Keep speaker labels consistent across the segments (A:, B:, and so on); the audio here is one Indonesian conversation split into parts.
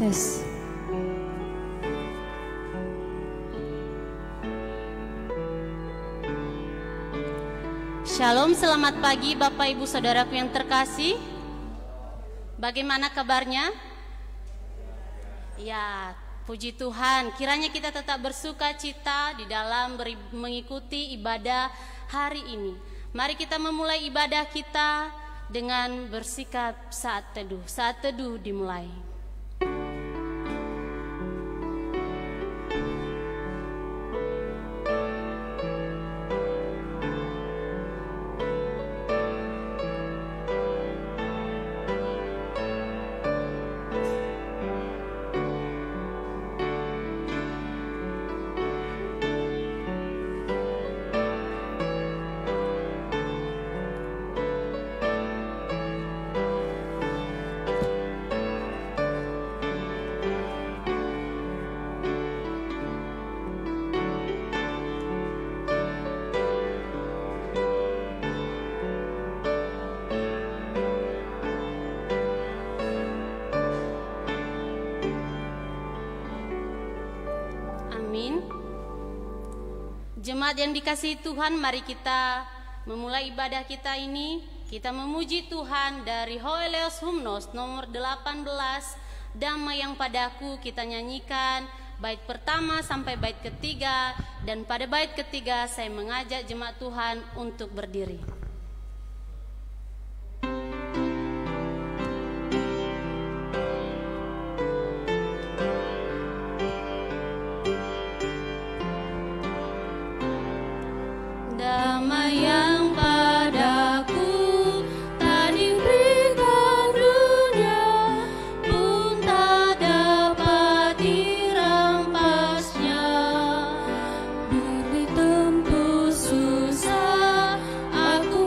A: Tes.
B: Shalom, selamat pagi Bapak Ibu Saudaraku yang terkasih. Bagaimana kabarnya? Ya, puji Tuhan, kiranya kita tetap bersuka cita di dalam mengikuti ibadah hari ini. Mari kita memulai ibadah kita dengan bersikap saat teduh. Saat teduh dimulai. Jemaat yang dikasihi Tuhan, mari kita memulai ibadah kita ini. Kita memuji Tuhan dari Hoeleos Humnos nomor 18, Damai yang Padaku. Kita nyanyikan bait pertama sampai bait ketiga, dan pada bait ketiga saya mengajak jemaat Tuhan untuk berdiri. Damai yang padaku tak diberikan dunia, pun tak dapat dirampasnya. Bila tempuh susah, aku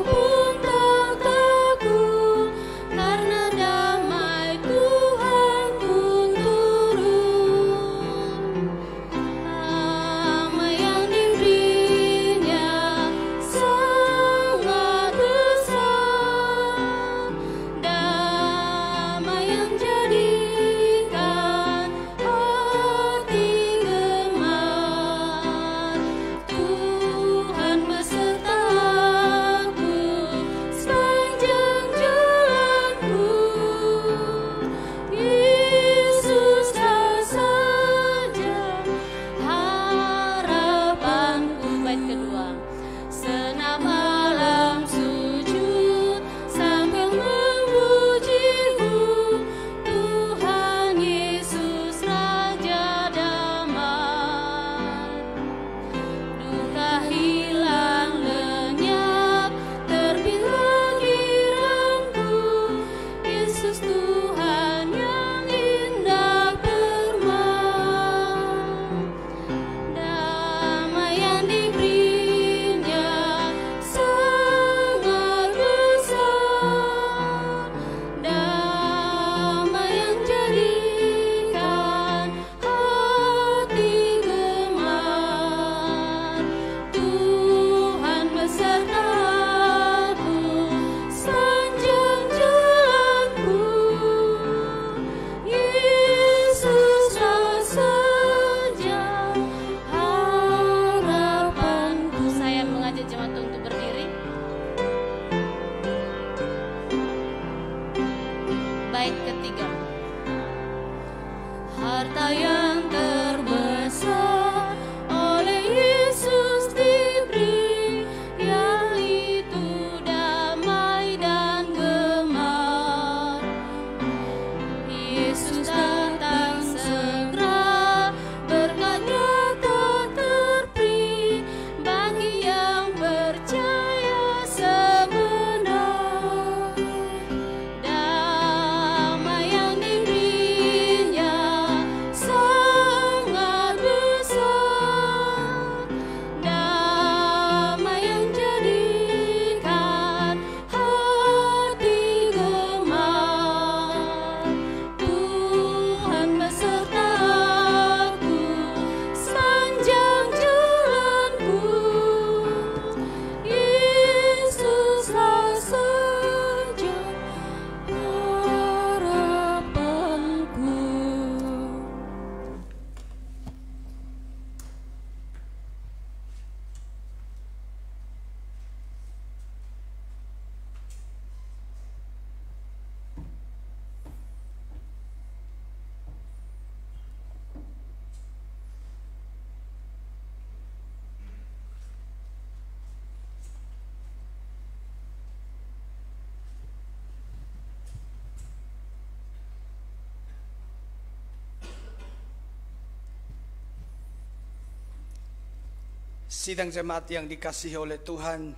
A: Sidang jemaat yang dikasihi oleh Tuhan,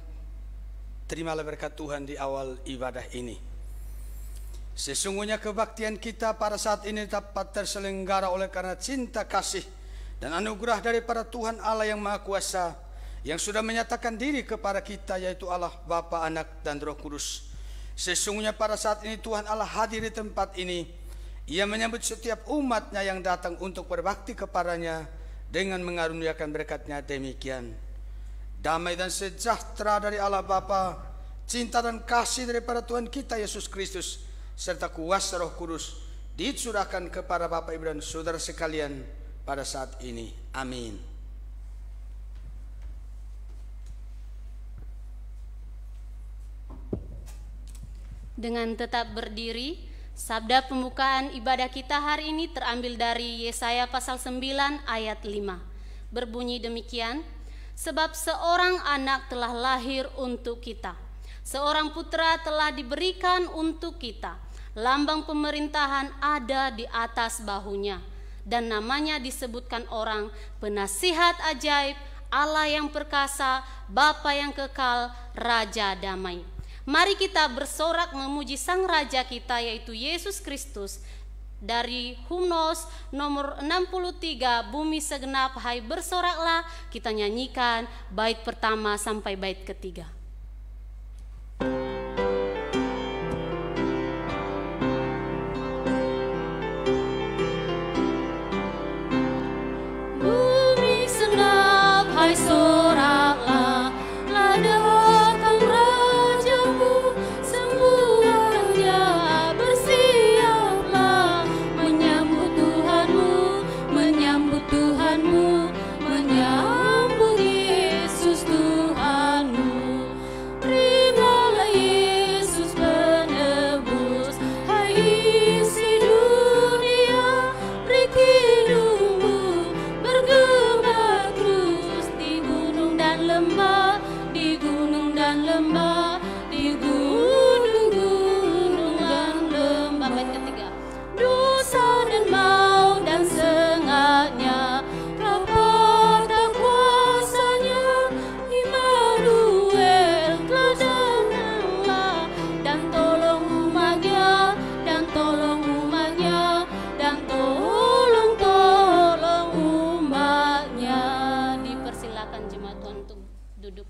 A: terimalah berkat Tuhan di awal ibadah ini. Sesungguhnya kebaktian kita pada saat ini dapat terselenggara oleh karena cinta kasih dan anugerah daripada Tuhan Allah yang Maha Kuasa, yang sudah menyatakan diri kepada kita, yaitu Allah Bapa, Anak, dan Roh Kudus. Sesungguhnya pada saat ini Tuhan Allah hadir di tempat ini. Ia menyambut setiap umatnya yang datang untuk berbakti kepadanya dengan mengaruniakan berkat-Nya demikian. Damai dan sejahtera dari Allah Bapa, cinta dan kasih daripada Tuhan kita Yesus Kristus, serta kuasa Roh Kudus dicurahkan kepada Bapak Ibu dan saudara sekalian pada saat ini. Amin.
B: Dengan tetap berdiri, sabda pembukaan ibadah kita hari ini terambil dari Yesaya pasal 9 ayat 5. Berbunyi demikian, sebab seorang anak telah lahir untuk kita, seorang putra telah diberikan untuk kita, lambang pemerintahan ada di atas bahunya, dan namanya disebutkan orang penasihat ajaib, Allah yang perkasa, Bapa yang kekal, Raja damai. Mari kita bersorak memuji Sang Raja kita, yaitu Yesus Kristus. Dari Humnos nomor 63, Bumi Segenap Hai Bersoraklah, kita nyanyikan bait pertama sampai bait ketiga. Bumi segenap hai soraklah, lada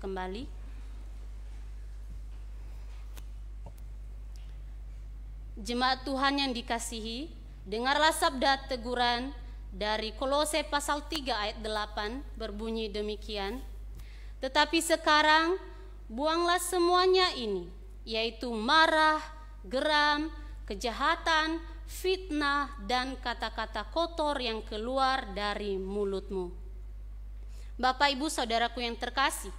B: kembali. Jemaat Tuhan yang dikasihi, dengarlah sabda teguran dari Kolose pasal 3 ayat 8 berbunyi demikian. Tetapi sekarang buanglah semuanya ini, yaitu marah, geram, kejahatan, fitnah, dan kata-kata kotor yang keluar dari mulutmu. Bapak, Ibu, Saudaraku yang terkasih,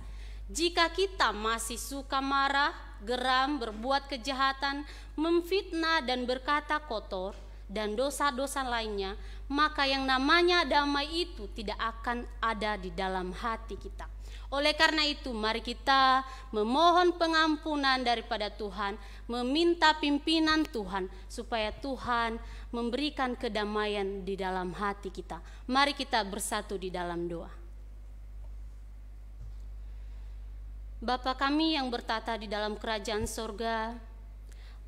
B: jika kita masih suka marah, geram, berbuat kejahatan, memfitnah dan berkata kotor, dan dosa-dosa lainnya, maka yang namanya damai itu tidak akan ada di dalam hati kita. Oleh karena itu, mari kita memohon pengampunan daripada Tuhan, meminta pimpinan Tuhan, supaya Tuhan memberikan kedamaian di dalam hati kita. Mari kita bersatu di dalam doa. Bapa kami yang bertata di dalam kerajaan sorga,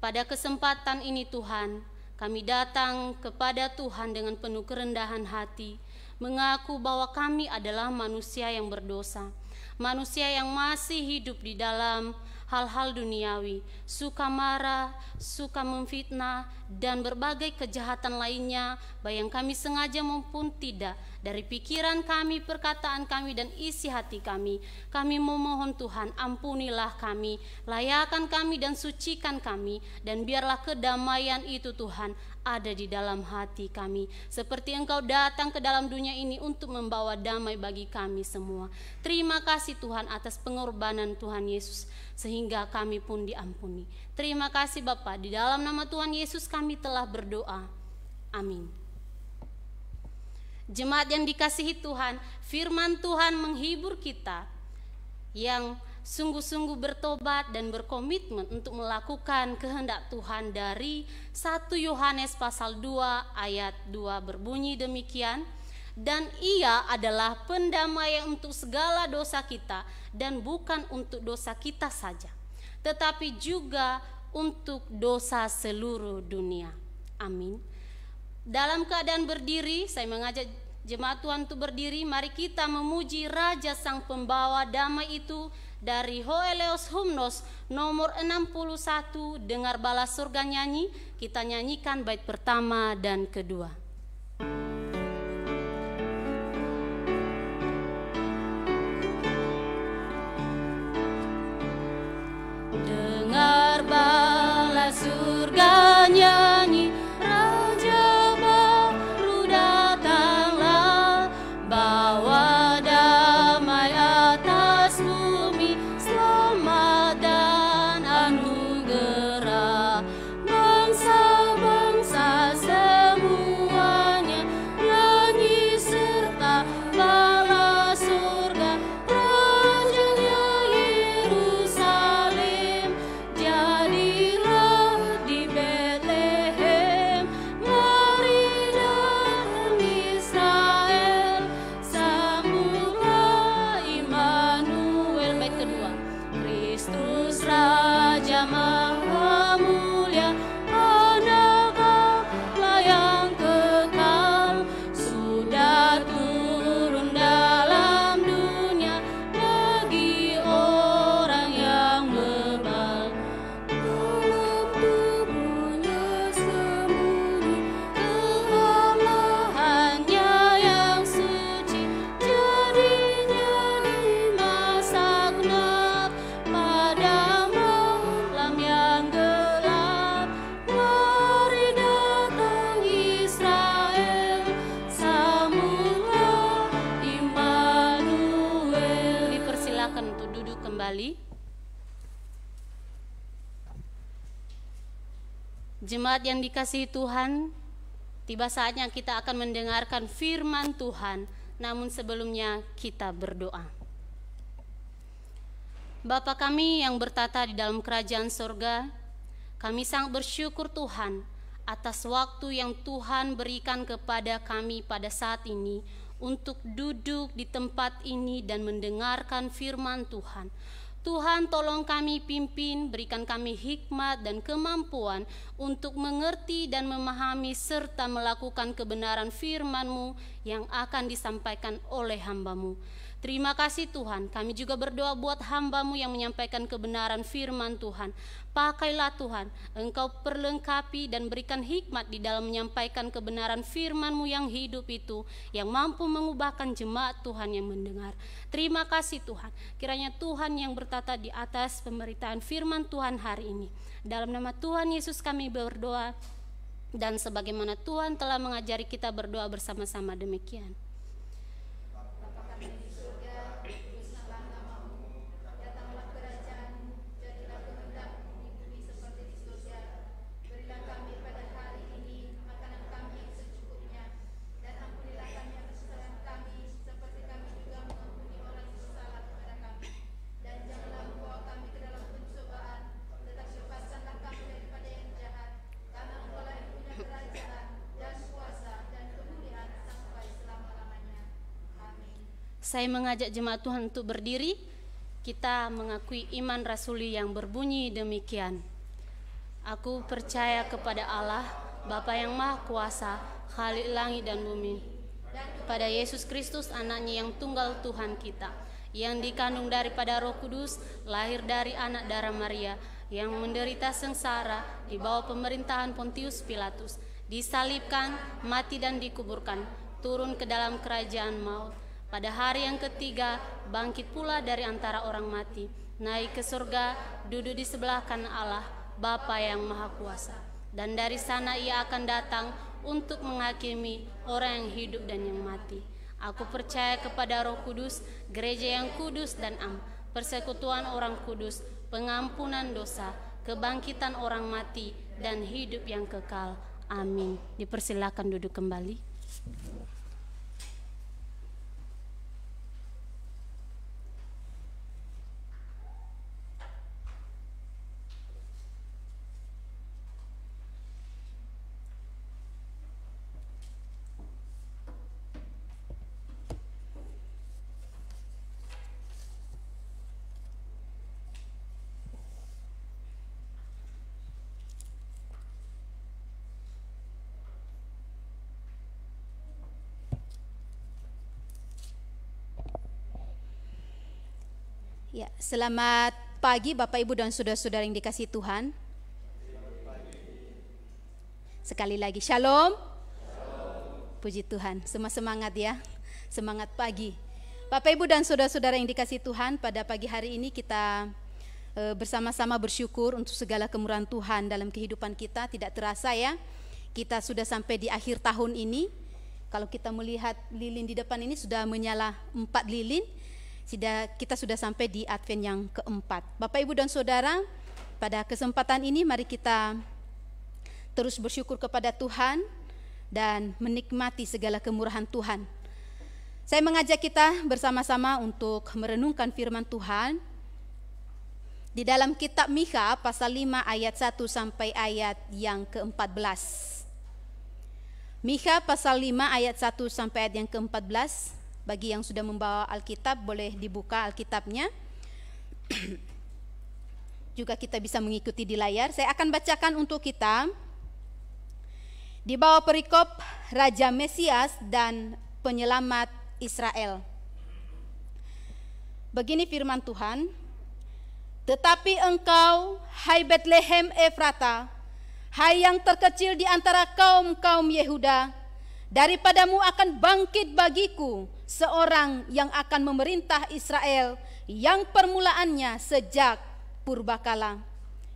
B: pada kesempatan ini Tuhan, kami datang kepada Tuhan dengan penuh kerendahan hati, mengaku bahwa kami adalah manusia yang berdosa, manusia yang masih hidup di dalam hal-hal duniawi, suka marah, suka memfitnah, dan berbagai kejahatan lainnya, baik yang kami sengaja maupun tidak, dari pikiran kami, perkataan kami, dan isi hati kami. Kami memohon Tuhan, ampunilah kami, layakkan kami dan sucikan kami, dan biarlah kedamaian itu Tuhan ada di dalam hati kami, seperti Engkau datang ke dalam dunia ini untuk membawa damai bagi kami semua. Terima kasih Tuhan atas pengorbanan Tuhan Yesus, sehingga kami pun diampuni. Terima kasih Bapa, di dalam nama Tuhan Yesus kami telah berdoa. Amin. Jemaat yang dikasihi Tuhan, firman Tuhan menghibur kita yang sungguh-sungguh bertobat dan berkomitmen untuk melakukan kehendak Tuhan dari 1 Yohanes pasal 2 ayat 2 berbunyi demikian. dan Ia adalah pendamaian untuk segala dosa kita, dan bukan untuk dosa kita saja, tetapi juga untuk dosa seluruh dunia. Amin. Dalam keadaan berdiri, saya mengajak jemaat Tuhan untuk berdiri. Mari kita memuji Raja Sang Pembawa Damai itu dari Hoeleos Humnos nomor 61. Dengar Bala Surga nyanyi, kita nyanyikan bait pertama dan kedua. Dengar Bala Surga nyanyi, Raja baru datanglah, bawa damai atas bumi, selamat dan anugerah. Bangsa-bangsa semuanya nyanyi serta bala surga, Rajanya Yerusalem jadilah di Betlehem. Mari datang Israel, sambutlah Immanuel. Bait kedua. Kristus Raja Maha Mulia, Anak Allah yang kekal, sudah turun dalam dunia bagi orang yang bebal. Dalam tubuhnya sembunyi kealahannya yang suci, jadinya dimasak nak pada malam yang gelap. Mari datang Israel, sambutlah Immanuel. Dipersilakan untuk duduk kembali. Jemaat yang dikasihi Tuhan, tiba saatnya kita akan mendengarkan firman Tuhan. Namun sebelumnya kita berdoa. Bapa kami yang bertata di dalam kerajaan sorga, kami sangat bersyukur Tuhan atas waktu yang Tuhan berikan kepada kami pada saat ini untuk duduk di tempat ini dan mendengarkan firman Tuhan. Tuhan, tolong kami pimpin, berikan kami hikmat dan kemampuan untuk mengerti dan memahami serta melakukan kebenaran firman-Mu yang akan disampaikan oleh hamba-Mu. Terima kasih Tuhan, kami juga berdoa buat hamba-Mu yang menyampaikan kebenaran firman Tuhan. Pakailah Tuhan, Engkau perlengkapi dan berikan hikmat di dalam menyampaikan kebenaran firman-Mu yang hidup itu, yang mampu mengubahkan jemaat Tuhan yang mendengar. Terima kasih Tuhan, kiranya Tuhan yang bertata di atas pemberitaan firman Tuhan hari ini. Dalam nama Tuhan Yesus kami berdoa, dan sebagaimana Tuhan telah mengajari kita berdoa bersama-sama demikian. Saya mengajak jemaat Tuhan untuk berdiri. Kita mengakui iman rasuli yang berbunyi demikian. Aku percaya kepada Allah, Bapa yang Maha Kuasa, Khalik langit dan bumi, pada Yesus Kristus anaknya yang tunggal Tuhan kita, yang dikandung daripada Roh Kudus, lahir dari anak darah Maria, yang menderita sengsara di bawah pemerintahan Pontius Pilatus, disalibkan, mati dan dikuburkan, turun ke dalam kerajaan maut. Pada hari yang ketiga, bangkit pula dari antara orang mati, naik ke surga, duduk di sebelah kanan Allah, Bapa yang Maha Kuasa. Dan dari sana Ia akan datang untuk menghakimi orang yang hidup dan yang mati. Aku percaya kepada Roh Kudus, gereja yang kudus dan am, persekutuan orang kudus, pengampunan dosa, kebangkitan orang mati, dan hidup yang kekal. Amin. Dipersilakan duduk kembali.
C: Ya, selamat pagi Bapak Ibu dan saudara-saudara yang dikasihi Tuhan. Sekali lagi shalom. Puji Tuhan, semua semangat ya. Semangat pagi. Bapak Ibu dan saudara-saudara yang dikasihi Tuhan, pada pagi hari ini kita bersama-sama bersyukur untuk segala kemurahan Tuhan dalam kehidupan kita. Tidak terasa ya, kita sudah sampai di akhir tahun ini. Kalau kita melihat lilin di depan ini sudah menyala 4 lilin. Kita sudah sampai di Advent yang keempat. Bapak Ibu dan Saudara, pada kesempatan ini mari kita terus bersyukur kepada Tuhan dan menikmati segala kemurahan Tuhan. Saya mengajak kita bersama-sama untuk merenungkan firman Tuhan di dalam kitab Mikha pasal 5 ayat 1 sampai ayat yang ke-14. Mikha pasal 5 ayat 1 sampai ayat yang ke-14. Bagi yang sudah membawa Alkitab boleh dibuka Alkitabnya. Juga kita bisa mengikuti di layar. Saya akan bacakan untuk kita di bawah perikop Raja Mesias dan Penyelamat Israel. Begini firman Tuhan, tetapi engkau, hai Betlehem Efrata, hai yang terkecil di antara kaum-kaum Yehuda, daripadamu akan bangkit bagiku seorang yang akan memerintah Israel, yang permulaannya sejak purbakala,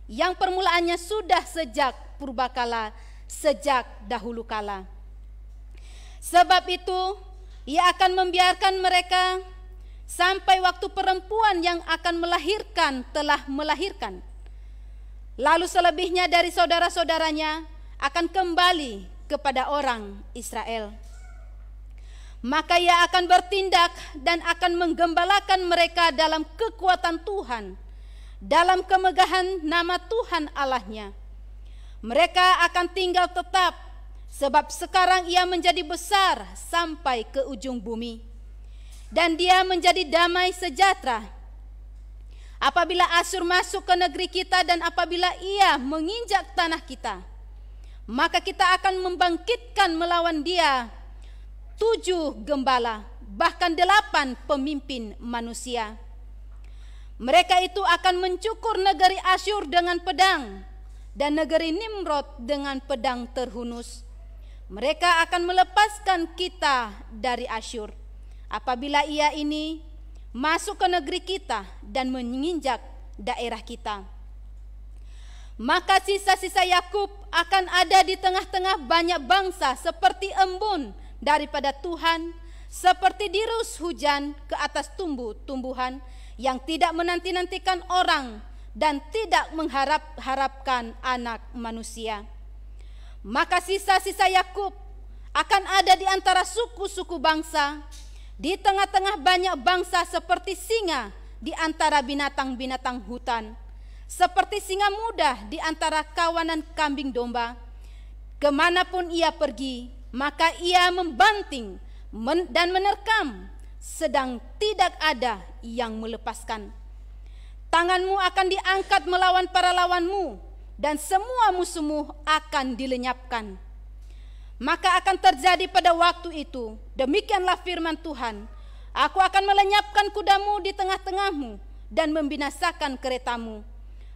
C: yang permulaannya sudah sejak purbakala, sejak dahulu kala. Sebab itu ia akan membiarkan mereka sampai waktu perempuan yang akan melahirkan telah melahirkan. Lalu selebihnya dari saudara-saudaranya akan kembali kepada orang Israel. Maka ia akan bertindak dan akan menggembalakan mereka dalam kekuatan Tuhan, dalam kemegahan nama Tuhan Allahnya. Mereka akan tinggal tetap, sebab sekarang ia menjadi besar sampai ke ujung bumi, dan dia menjadi damai sejahtera. Apabila Asyur masuk ke negeri kita dan apabila ia menginjak tanah kita, maka kita akan membangkitkan melawan dia 7 gembala, bahkan 8 pemimpin manusia. Mereka itu akan mencukur negeri Asyur dengan pedang, dan negeri Nimrod dengan pedang terhunus. Mereka akan melepaskan kita dari Asyur apabila ia ini masuk ke negeri kita dan menginjak daerah kita. Maka sisa-sisa Yakub akan ada di tengah-tengah banyak bangsa seperti embun daripada Tuhan, seperti dirus hujan ke atas tumbuh-tumbuhan, yang tidak menanti-nantikan orang dan tidak mengharap-harapkan anak manusia. Maka sisa-sisa Yakub akan ada di antara suku-suku bangsa, di tengah-tengah banyak bangsa, seperti singa di antara binatang-binatang hutan, seperti singa muda di antara kawanan kambing domba. Kemanapun ia pergi, maka ia membanting dan menerkam, sedang tidak ada yang melepaskan. Tanganmu akan diangkat melawan para lawanmu, dan semua musuhmu akan dilenyapkan. Maka akan terjadi pada waktu itu, demikianlah firman Tuhan, aku akan melenyapkan kudamu di tengah-tengahmu dan membinasakan keretamu.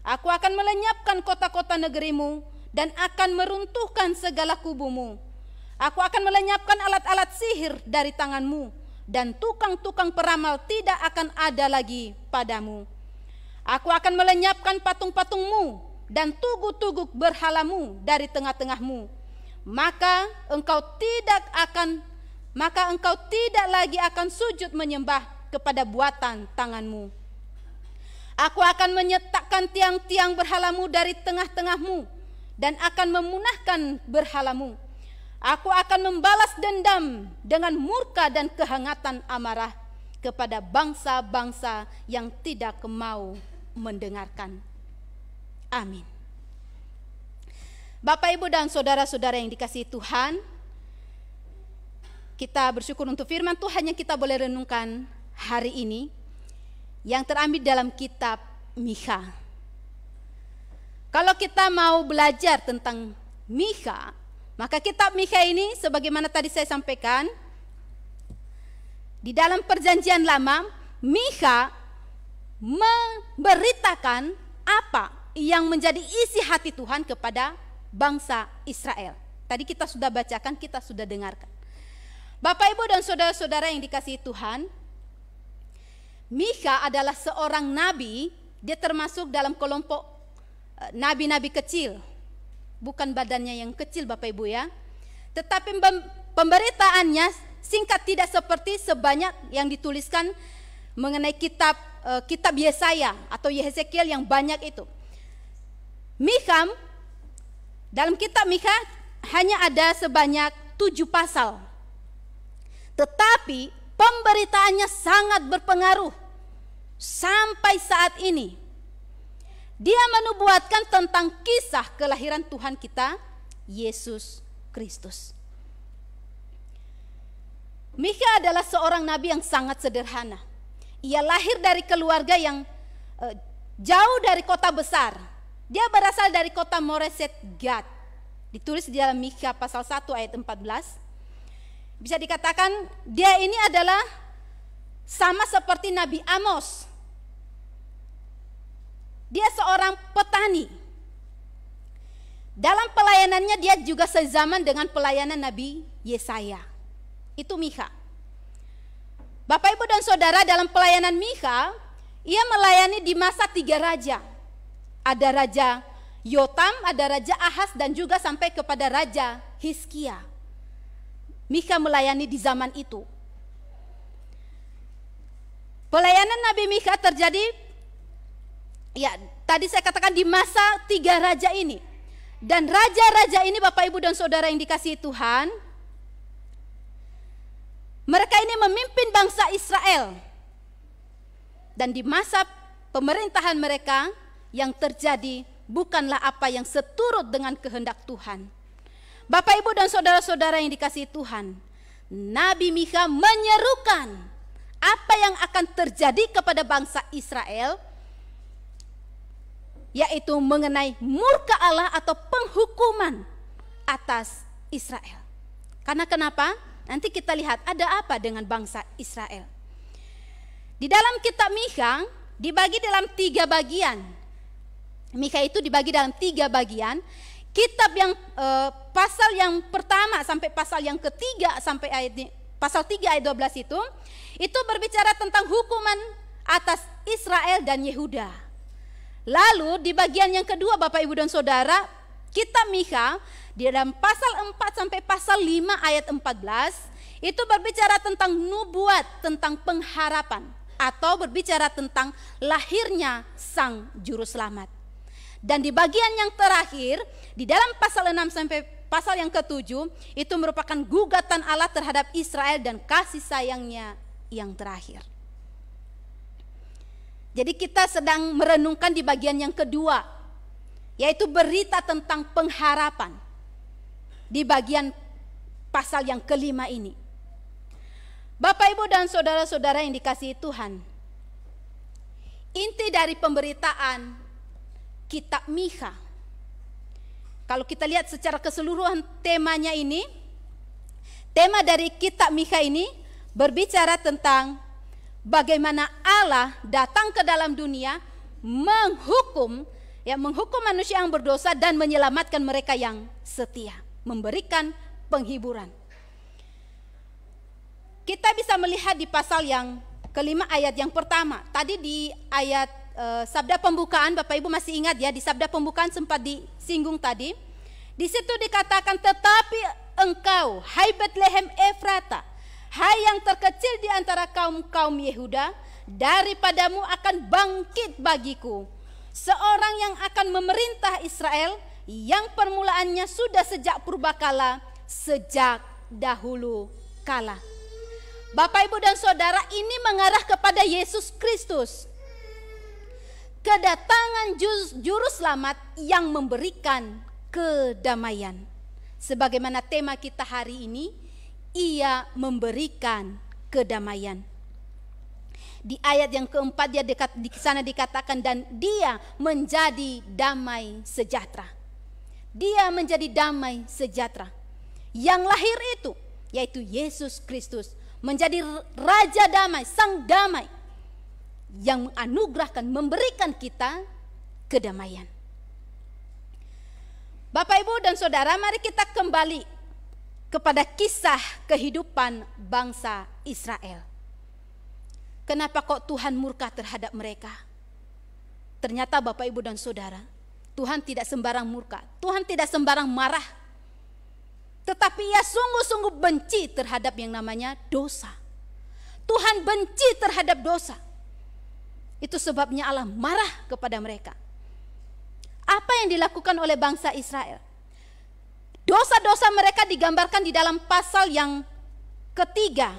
C: Aku akan melenyapkan kota-kota negerimu dan akan meruntuhkan segala kubumu. Aku akan melenyapkan alat-alat sihir dari tanganmu, dan tukang-tukang peramal tidak akan ada lagi padamu. Aku akan melenyapkan patung-patungmu dan tugu-tugu berhalamu dari tengah-tengahmu. Maka engkau tidak lagi akan sujud menyembah kepada buatan tanganmu. Aku akan menyetakkan tiang-tiang berhalamu dari tengah-tengahmu dan akan memunahkan berhalamu. Aku akan membalas dendam dengan murka dan kehangatan amarah kepada bangsa-bangsa yang tidak mau mendengarkan. Amin. Bapak, Ibu, dan saudara-saudara yang dikasihi Tuhan, kita bersyukur untuk firman Tuhan yang kita boleh renungkan hari ini, yang terambil dalam kitab Mikha. Kalau kita mau belajar tentang Mikha, maka kitab Mikha ini sebagaimana tadi saya sampaikan, di dalam perjanjian lama, Mikha memberitakan apa yang menjadi isi hati Tuhan kepada bangsa Israel. Tadi kita sudah bacakan, kita sudah dengarkan. Bapak, Ibu, dan saudara-saudara yang dikasihi Tuhan, Mika adalah seorang nabi. Dia termasuk dalam kelompok nabi-nabi kecil. Bukan badannya yang kecil, Bapak Ibu ya. Tetapi pemberitaannya singkat, tidak seperti sebanyak yang dituliskan mengenai kitab Yesaya atau Yehezekiel yang banyak itu. Mika, dalam kitab Mika hanya ada sebanyak 7 pasal. Tetapi pemberitaannya sangat berpengaruh sampai saat ini. Dia menubuatkan tentang kisah kelahiran Tuhan kita, Yesus Kristus. Mika adalah seorang nabi yang sangat sederhana. Ia lahir dari keluarga yang jauh dari kota besar. Dia berasal dari kota Moreset Gad. Ditulis di dalam Mika pasal 1 ayat 14. Bisa dikatakan dia ini adalah sama seperti Nabi Amos. Dia seorang petani. Dalam pelayanannya dia juga sezaman dengan pelayanan Nabi Yesaya. Itu Mika. Bapak, Ibu, dan saudara, dalam pelayanan Mika, ia melayani di masa 3 raja. Ada Raja Yotam, ada Raja Ahaz, dan juga sampai kepada Raja Hizkia. Mika melayani di zaman itu. Pelayanan Nabi Mika terjadi, ya tadi saya katakan di masa 3 raja ini. Dan raja-raja ini, Bapak, Ibu, dan saudara yang dikasihi Tuhan, mereka ini memimpin bangsa Israel. Dan di masa pemerintahan mereka, yang terjadi bukanlah apa yang seturut dengan kehendak Tuhan. Bapak, Ibu, dan saudara-saudara yang dikasihi Tuhan, Nabi Mika menyerukan apa yang akan terjadi kepada bangsa Israel, yaitu mengenai murka Allah atau penghukuman atas Israel. Karena kenapa? Nanti kita lihat ada apa dengan bangsa Israel. Di dalam kitab Mika dibagi dalam 3 bagian. Mika itu dibagi dalam 3 bagian. Kitab yang pasal yang pertama sampai pasal yang ketiga sampai pasal 3 ayat 12 itu berbicara tentang hukuman atas Israel dan Yehuda. Lalu di bagian yang kedua, Bapak, Ibu, dan saudara, kitab Mika di dalam pasal 4 sampai pasal 5 ayat 14 itu berbicara tentang nubuat, tentang pengharapan, atau berbicara tentang lahirnya Sang Juru Selamat. Dan di bagian yang terakhir, di dalam pasal 6 sampai pasal yang ke-7, itu merupakan gugatan Allah terhadap Israel dan kasih sayangnya yang terakhir. Jadi kita sedang merenungkan di bagian yang kedua, yaitu berita tentang pengharapan. Di bagian pasal yang kelima ini. Bapak, Ibu, dan saudara-saudara yang dikasihi Tuhan, inti dari pemberitaan kitab Mika, kalau kita lihat secara keseluruhan temanya ini, tema dari kitab Mika ini berbicara tentang bagaimana Allah datang ke dalam dunia menghukum manusia yang berdosa dan menyelamatkan mereka yang setia, memberikan penghiburan. Kita bisa melihat di pasal yang kelima ayat yang pertama. Tadi di ayat sabda pembukaan, Bapak Ibu masih ingat ya, di sabda pembukaan sempat disinggung tadi. Di situ dikatakan, tetapi engkau, hai Betlehem Efrata, hai yang terkecil di antara kaum-kaum Yehuda, daripadamu akan bangkit bagiku seorang yang akan memerintah Israel, yang permulaannya sudah sejak purbakala, sejak dahulu kala. Bapak, Ibu, dan saudara, ini mengarah kepada Yesus Kristus, kedatangan juru selamat yang memberikan kedamaian. Sebagaimana tema kita hari ini, ia memberikan kedamaian. Di ayat yang keempat di sana dikatakan, dan dia menjadi damai sejahtera. Dia menjadi damai sejahtera. Yang lahir itu, yaitu Yesus Kristus, menjadi Raja Damai, Sang Damai, yang menganugerahkan, memberikan kita kedamaian. Bapak, Ibu, dan Saudara, mari kita kembali kepada kisah kehidupan bangsa Israel. Kenapa kok Tuhan murka terhadap mereka? Ternyata Bapak, Ibu, dan Saudara, Tuhan tidak sembarang murka, Tuhan tidak sembarang marah, tetapi Ia sungguh-sungguh benci terhadap yang namanya dosa. Tuhan benci terhadap dosa. Itu sebabnya Allah marah kepada mereka. Apa yang dilakukan oleh bangsa Israel? Dosa-dosa mereka digambarkan di dalam pasal yang ketiga.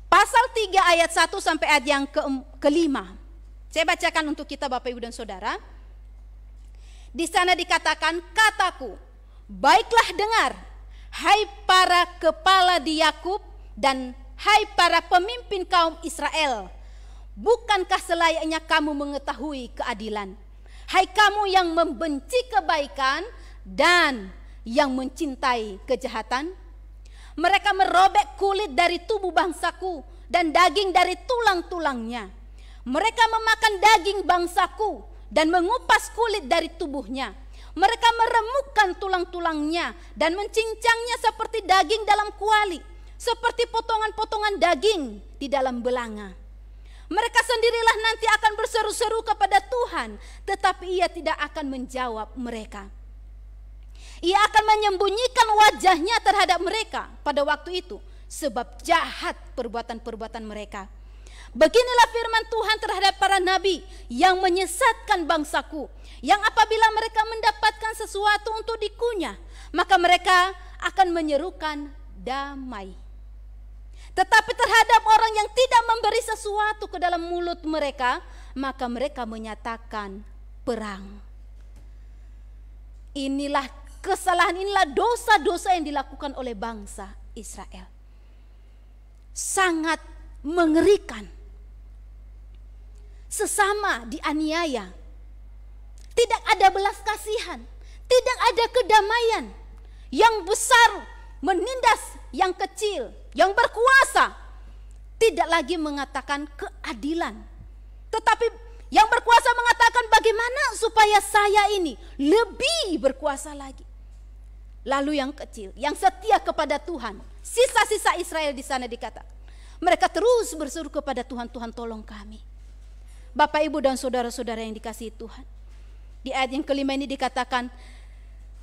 C: Pasal 3 ayat 1 sampai ayat yang kelima. Saya bacakan untuk kita Bapak, Ibu, dan Saudara. Di sana dikatakan, kataku, baiklah dengar, hai para kepala di Yakub dan hai para pemimpin kaum Israel. Bukankah selayaknya kamu mengetahui keadilan? Hai kamu yang membenci kebaikan dan yang mencintai kejahatan. Mereka merobek kulit dari tubuh bangsaku dan daging dari tulang-tulangnya. Mereka memakan daging bangsaku dan mengupas kulit dari tubuhnya. Mereka meremukkan tulang-tulangnya dan mencincangnya seperti daging dalam kuali, seperti potongan-potongan daging di dalam belanga. Mereka sendirilah nanti akan berseru-seru kepada Tuhan, tetapi Ia tidak akan menjawab mereka. Ia akan menyembunyikan wajahnya terhadap mereka pada waktu itu, sebab jahat perbuatan-perbuatan mereka. Beginilah firman Tuhan terhadap para nabi yang menyesatkan bangsaku, yang apabila mereka mendapatkan sesuatu untuk dikunyah, maka mereka akan menyerukan damai. Tetapi terhadap orang yang tidak memberi sesuatu ke dalam mulut mereka, maka mereka menyatakan perang. Inilah kesalahan, inilah dosa-dosa yang dilakukan oleh bangsa Israel. Sangat mengerikan. Sesama dianiaya. Tidak ada belas kasihan, tidak ada kedamaian. Yang besar menindas yang kecil, yang berkuasa tidak lagi mengatakan keadilan, tetapi yang berkuasa mengatakan bagaimana supaya saya ini lebih berkuasa lagi. Lalu yang kecil, yang setia kepada Tuhan, sisa-sisa Israel di sana dikatakan, mereka terus berseru kepada Tuhan, Tuhan tolong kami. Bapak, Ibu, dan saudara-saudara yang dikasihi Tuhan, di ayat yang kelima ini dikatakan,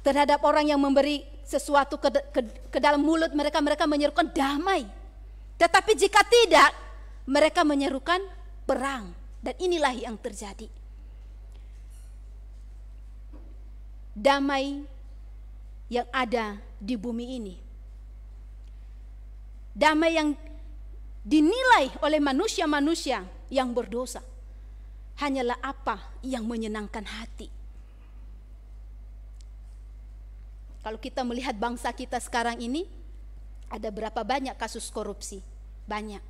C: terhadap orang yang memberi sesuatu ke dalam mulut mereka, mereka menyerukan damai. Tetapi jika tidak, mereka menyerukan perang. Dan inilah yang terjadi. Damai yang ada di bumi ini, damai yang dinilai oleh manusia-manusia yang berdosa, hanyalah apa yang menyenangkan hati. Kalau kita melihat bangsa kita sekarang ini, ada berapa banyak kasus korupsi? Banyak.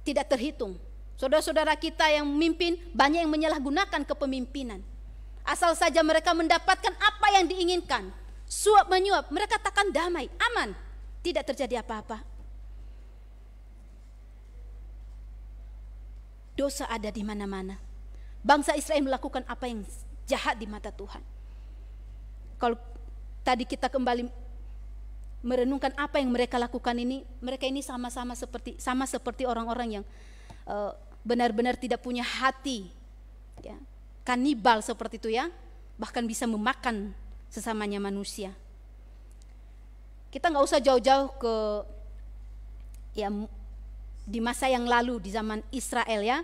C: Tidak terhitung. Saudara-saudara kita yang memimpin, banyak yang menyalahgunakan kepemimpinan. Asal saja mereka mendapatkan apa yang diinginkan, suap menyuap, mereka katakan damai, aman, tidak terjadi apa-apa. Dosa ada di mana-mana. Bangsa Israel melakukan apa yang jahat di mata Tuhan. Kalau tadi kita kembali merenungkan apa yang mereka lakukan ini, mereka ini sama seperti orang-orang yang benar-benar tidak punya hati, ya, kanibal seperti itu, ya, bahkan bisa memakan sesamanya manusia. Kita nggak usah jauh-jauh ke, ya, di masa yang lalu di zaman Israel, ya,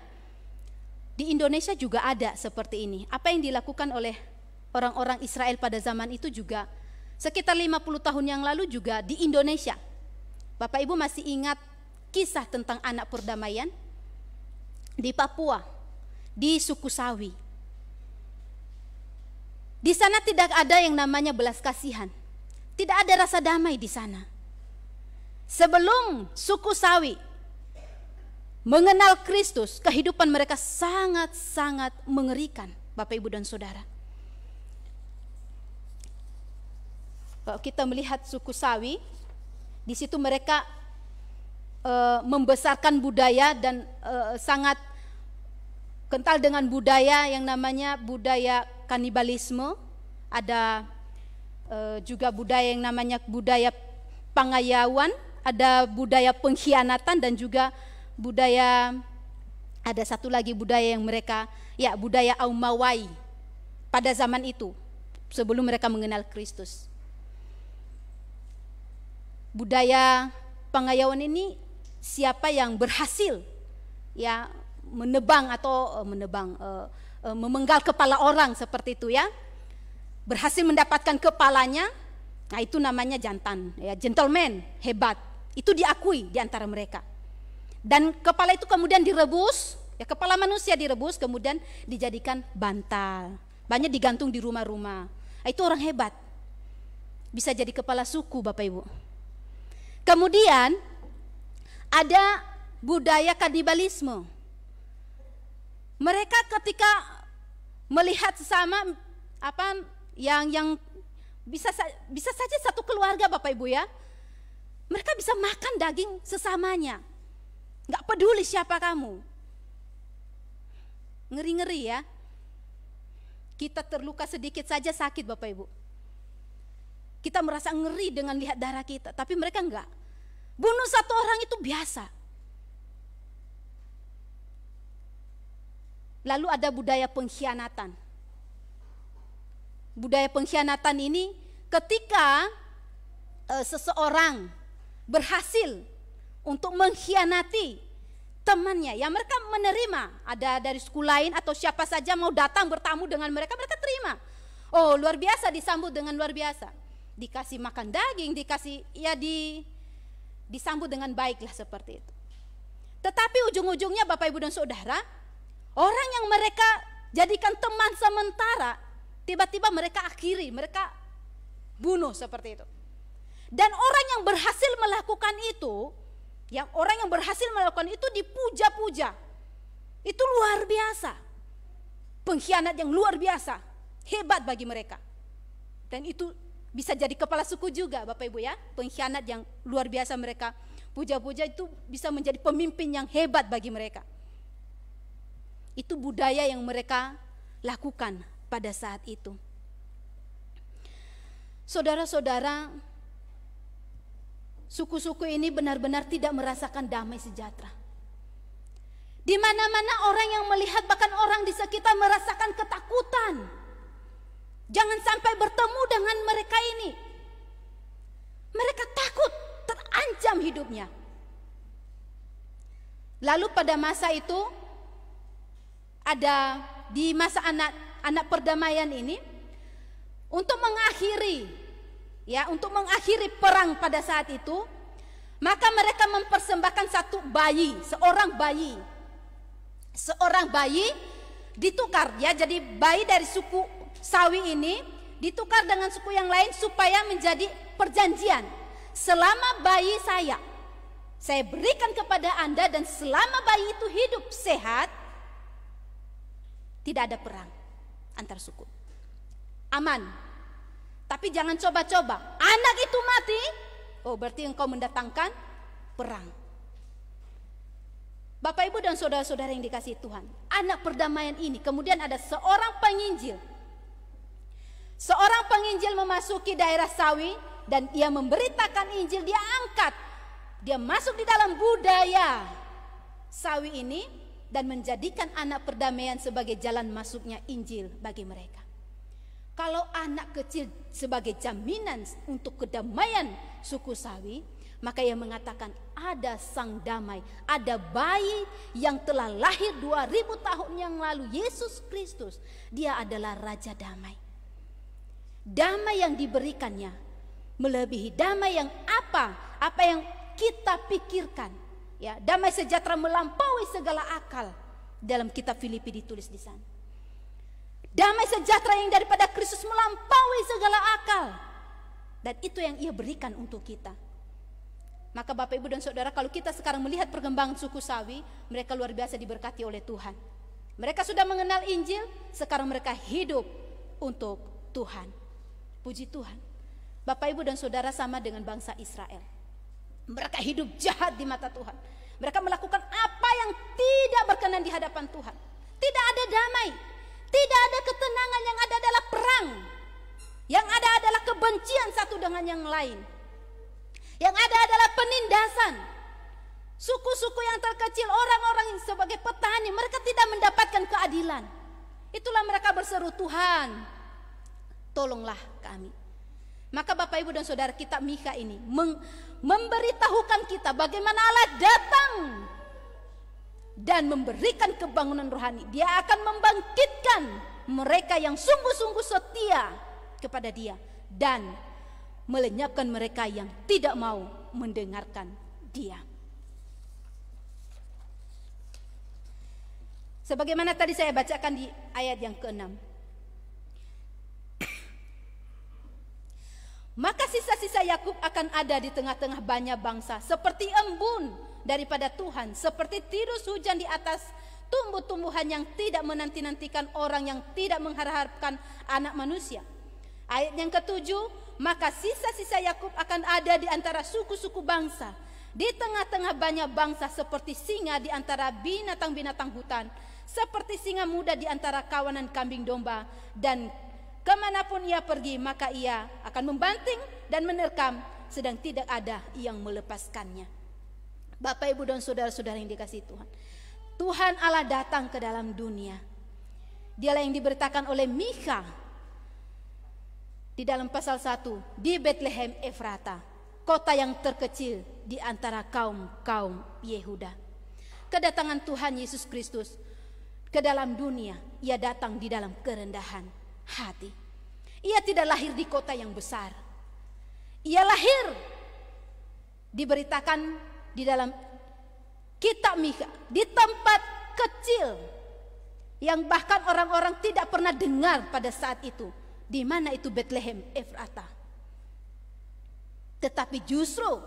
C: di Indonesia juga ada seperti ini. Apa yang dilakukan oleh orang-orang Israel pada zaman itu juga sekitar 50 tahun yang lalu juga di Indonesia. Bapak Ibu masih ingat kisah tentang anak perdamaian? Di Papua, di suku Sawi. Di sana tidak ada yang namanya belas kasihan. Tidak ada rasa damai di sana. Sebelum suku Sawi mengenal Kristus, kehidupan mereka sangat-sangat mengerikan, Bapak, Ibu, dan Saudara. Kalau kita melihat suku Sawi, di situ mereka membesarkan budaya dan sangat kental dengan budaya yang namanya budaya kanibalisme. Ada juga budaya yang namanya budaya pengayauan, ada budaya pengkhianatan, dan juga budaya, ada satu lagi budaya yang mereka, ya, budaya Aumawai pada zaman itu sebelum mereka mengenal Kristus. Budaya pengayauan ini siapa yang berhasil ya menebang atau memenggal kepala orang seperti itu ya, berhasil mendapatkan kepalanya, nah itu namanya jantan ya, gentleman hebat, itu diakui di antara mereka. Dan kepala itu kemudian direbus ya, kepala manusia direbus kemudian dijadikan bantal, banyak digantung di rumah-rumah. Nah, itu orang hebat, bisa jadi kepala suku Bapak Ibu. Kemudian ada budaya kanibalisme. Mereka ketika melihat sesama yang bisa saja satu keluarga Bapak Ibu ya, mereka bisa makan daging sesamanya, nggak peduli siapa kamu. Ngeri-ngeri ya. Kita terluka sedikit saja sakit Bapak Ibu. Kita merasa ngeri dengan lihat darah kita, tapi mereka enggak. Bunuh satu orang itu biasa. Lalu ada budaya pengkhianatan. Budaya pengkhianatan ini ketika seseorang berhasil untuk mengkhianati temannya, ya mereka menerima, ada dari suku lain atau siapa saja mau datang bertamu dengan mereka, mereka terima. Oh luar biasa, disambut dengan luar biasa. Dikasih makan daging, dikasih ya disambut dengan baiklah seperti itu. Tetapi ujung-ujungnya Bapak Ibu dan Saudara, orang yang mereka jadikan teman sementara, tiba-tiba mereka akhiri, mereka bunuh seperti itu. Dan orang yang berhasil melakukan itu, dipuja-puja. Itu luar biasa. Pengkhianat yang luar biasa, hebat bagi mereka. Dan itu bisa jadi kepala suku juga Bapak Ibu ya. Pengkhianat yang luar biasa mereka puja-puja itu bisa menjadi pemimpin yang hebat bagi mereka. Itu budaya yang mereka lakukan pada saat itu. Saudara-saudara, suku-suku ini benar-benar tidak merasakan damai sejahtera. Di mana-mana orang yang melihat, bahkan orang di sekitar merasakan ketakutan. Jangan sampai bertemu dengan mereka ini. Mereka takut, terancam hidupnya. Lalu pada masa itu, ada di masa anak perdamaian ini, untuk mengakhiri perang pada saat itu, maka mereka mempersembahkan seorang bayi ditukar ya, jadi bayi dari suku Sawi ini ditukar dengan suku yang lain supaya menjadi perjanjian. Selama bayi saya berikan kepada Anda, dan selama bayi itu hidup sehat, tidak ada perang antar suku, aman. Tapi jangan coba-coba, anak itu mati, oh berarti engkau mendatangkan perang. Bapak Ibu dan saudara-saudara yang dikasihi Tuhan, anak perdamaian ini kemudian ada seorang penginjil. Seorang penginjil memasuki daerah Sawi dan ia memberitakan Injil, dia angkat, dia masuk di dalam budaya Sawi ini dan menjadikan anak perdamaian sebagai jalan masuknya Injil bagi mereka. Kalau anak kecil sebagai jaminan untuk kedamaian suku Sawi, maka ia mengatakan ada sang damai, ada bayi yang telah lahir 2000 tahun yang lalu, Yesus Kristus. Dia adalah Raja Damai. Damai yang diberikannya melebihi damai yang apa yang kita pikirkan. Ya, damai sejahtera melampaui segala akal. Dalam kitab Filipi ditulis di sana. Damai sejahtera yang daripada Kristus melampaui segala akal. Dan itu yang ia berikan untuk kita. Maka Bapak Ibu dan Saudara, kalau kita sekarang melihat perkembangan suku Sawi, mereka luar biasa diberkati oleh Tuhan. Mereka sudah mengenal Injil, sekarang mereka hidup untuk Tuhan. Puji Tuhan. Bapak Ibu dan Saudara, sama dengan bangsa Israel. Mereka hidup jahat di mata Tuhan. Mereka melakukan apa yang tidak berkenan di hadapan Tuhan. Tidak ada damai, tidak ada ketenangan, yang ada adalah perang. Yang ada adalah kebencian satu dengan yang lain. Yang ada adalah penindasan. Suku-suku yang terkecil, orang-orang yang sebagai petani, mereka tidak mendapatkan keadilan. Itulah mereka berseru, Tuhan, tolonglah kami. Maka Bapak Ibu dan Saudara, kitab Mika ini memberitahukan kita bagaimana Allah datang dan memberikan kebangunan rohani. Dia akan membangkitkan mereka yang sungguh-sungguh setia kepada Dia dan melenyapkan mereka yang tidak mau mendengarkan Dia. Sebagaimana tadi saya bacakan di ayat yang ke-6. Maka sisa-sisa Yakub akan ada di tengah-tengah banyak bangsa, seperti embun daripada Tuhan, seperti tirus hujan di atas tumbuh-tumbuhan yang tidak menanti-nantikan orang yang tidak mengharapkan anak manusia. Ayat yang ke-7, maka sisa-sisa Yakub akan ada di antara suku-suku bangsa, di tengah-tengah banyak bangsa, seperti singa di antara binatang-binatang hutan, seperti singa muda di antara kawanan kambing domba, dan kemanapun ia pergi, maka ia akan membanting dan menerkam, sedang tidak ada yang melepaskannya. Bapak, Ibu, dan saudara-saudara yang dikasihi Tuhan, Tuhan Allah datang ke dalam dunia. Dialah yang diberitakan oleh Mika di dalam pasal 1, di Bethlehem Efrata, kota yang terkecil di antara kaum-kaum Yehuda. Kedatangan Tuhan Yesus Kristus ke dalam dunia, ia datang di dalam kerendahan hati. Ia tidak lahir di kota yang besar. Ia lahir, diberitakan di dalam kitab Mika, di tempat kecil yang bahkan orang-orang tidak pernah dengar pada saat itu. Di mana itu Bethlehem Efrata. Tetapi justru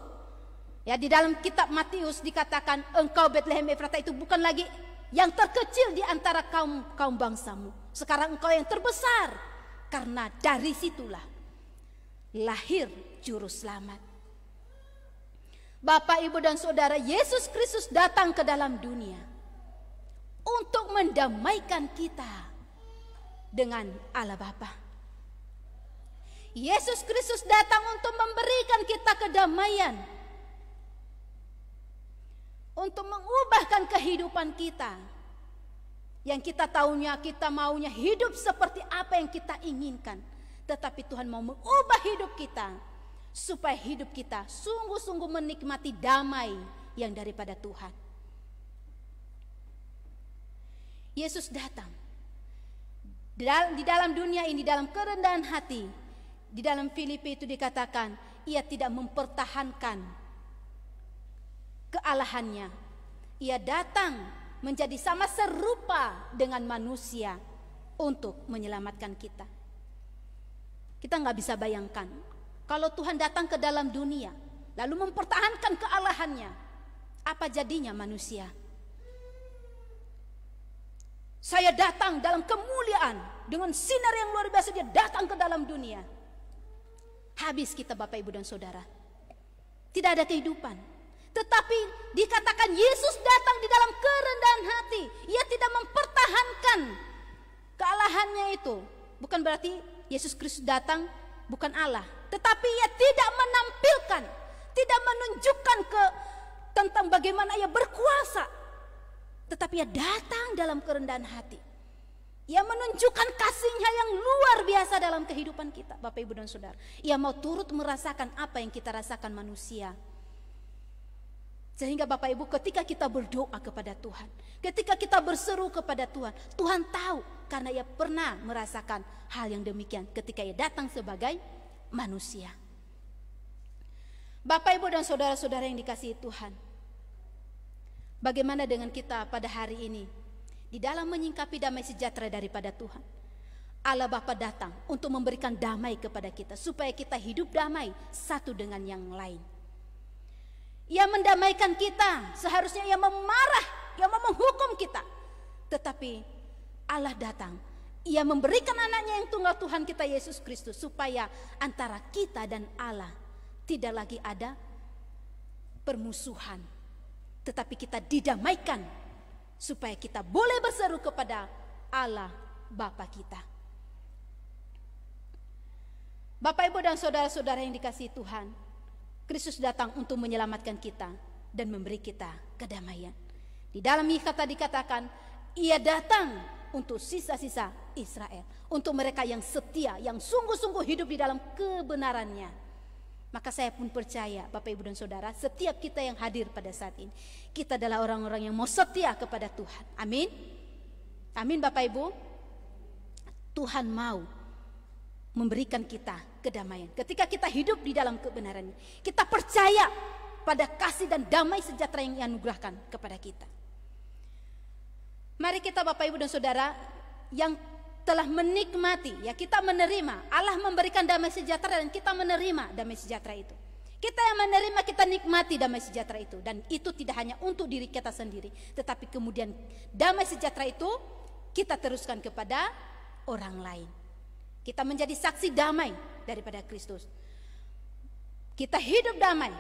C: ya, di dalam kitab Matius dikatakan, engkau Bethlehem Efrata itu bukan lagi yang terkecil di antara kaum bangsamu. Sekarang engkau yang terbesar, karena dari situlah lahir juru selamat. Bapak, Ibu, dan Saudara, Yesus Kristus datang ke dalam dunia untuk mendamaikan kita dengan Allah Bapa. Yesus Kristus datang untuk memberikan kita kedamaian, untuk mengubahkan kehidupan kita. Yang kita tahunya, kita maunya hidup seperti apa yang kita inginkan. Tetapi Tuhan mau mengubah hidup kita, supaya hidup kita sungguh-sungguh menikmati damai yang daripada Tuhan. Yesus datang di dalam dunia ini, dalam kerendahan hati. Di dalam Filipi itu dikatakan, ia tidak mempertahankan kealahannya. Ia datang menjadi sama serupa dengan manusia untuk menyelamatkan kita. Kita nggak bisa bayangkan kalau Tuhan datang ke dalam dunia lalu mempertahankan kealahannya, apa jadinya manusia? Saya datang dalam kemuliaan dengan sinar yang luar biasa, dia datang ke dalam dunia. Habis kita, Bapak, Ibu, dan Saudara. Tidak ada kehidupan. Tetapi dikatakan Yesus datang di dalam kerendahan hati. Ia tidak mempertahankan kealahannya itu. Bukan berarti Yesus Kristus datang bukan Allah. Tetapi ia tidak menampilkan, tidak menunjukkan tentang bagaimana ia berkuasa. Tetapi ia datang dalam kerendahan hati. Ia menunjukkan kasih-Nya yang luar biasa dalam kehidupan kita, Bapak, Ibu, dan Saudara. Ia mau turut merasakan apa yang kita rasakan manusia. Sehingga Bapak Ibu, ketika kita berdoa kepada Tuhan, ketika kita berseru kepada Tuhan, Tuhan tahu karena ia pernah merasakan hal yang demikian ketika ia datang sebagai manusia. Bapak, Ibu, dan saudara-saudara yang dikasihi Tuhan, bagaimana dengan kita pada hari ini? Di dalam menyingkapi damai sejahtera daripada Tuhan, Allah Bapa datang untuk memberikan damai kepada kita, supaya kita hidup damai satu dengan yang lain. Ia mendamaikan kita, seharusnya ia memarah, ia mau menghukum kita. Tetapi Allah datang, ia memberikan anaknya yang tunggal Tuhan kita Yesus Kristus, supaya antara kita dan Allah tidak lagi ada permusuhan, tetapi kita didamaikan supaya kita boleh berseru kepada Allah Bapa kita. Bapak, Ibu, dan saudara-saudara yang dikasihi Tuhan, Kristus datang untuk menyelamatkan kita dan memberi kita kedamaian. Di dalam kata dikatakan, Ia datang untuk sisa-sisa Israel, untuk mereka yang setia, yang sungguh-sungguh hidup di dalam kebenarannya. Maka saya pun percaya, Bapak, Ibu, dan saudara, setiap kita yang hadir pada saat ini, kita adalah orang-orang yang mau setia kepada Tuhan. Amin. Amin, Bapak, Ibu. Tuhan mau memberikan kita kedamaian. Ketika kita hidup di dalam kebenarannya, kita percaya pada kasih dan damai sejahtera yang dianugerahkan kepada kita. Mari kita, Bapak, Ibu, dan saudara yang telah menikmati, ya, kita menerima Allah memberikan damai sejahtera dan kita menerima damai sejahtera itu. Kita yang menerima, kita nikmati damai sejahtera itu, dan itu tidak hanya untuk diri kita sendiri, tetapi kemudian damai sejahtera itu kita teruskan kepada orang lain. Kita menjadi saksi damai daripada Kristus. Kita hidup damai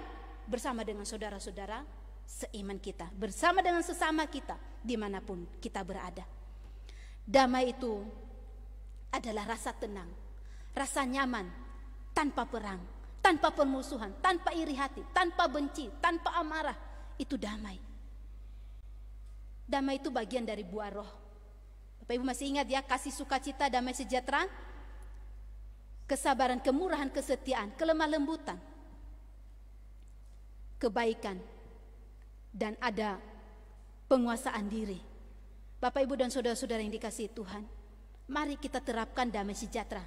C: bersama dengan saudara-saudara seiman kita, bersama dengan sesama kita dimanapun kita berada. Damai itu adalah rasa tenang, rasa nyaman, tanpa perang, tanpa permusuhan, tanpa iri hati, tanpa benci, tanpa amarah. Itu damai. Damai itu bagian dari buah roh. Bapak, Ibu masih ingat ya, kasih, sukacita, damai sejahtera, kesabaran, kemurahan, kesetiaan, kelemah lembutan, kebaikan, dan ada penguasaan diri. Bapak, Ibu, dan saudara-saudara yang dikasihi Tuhan, mari kita terapkan damai sejahtera,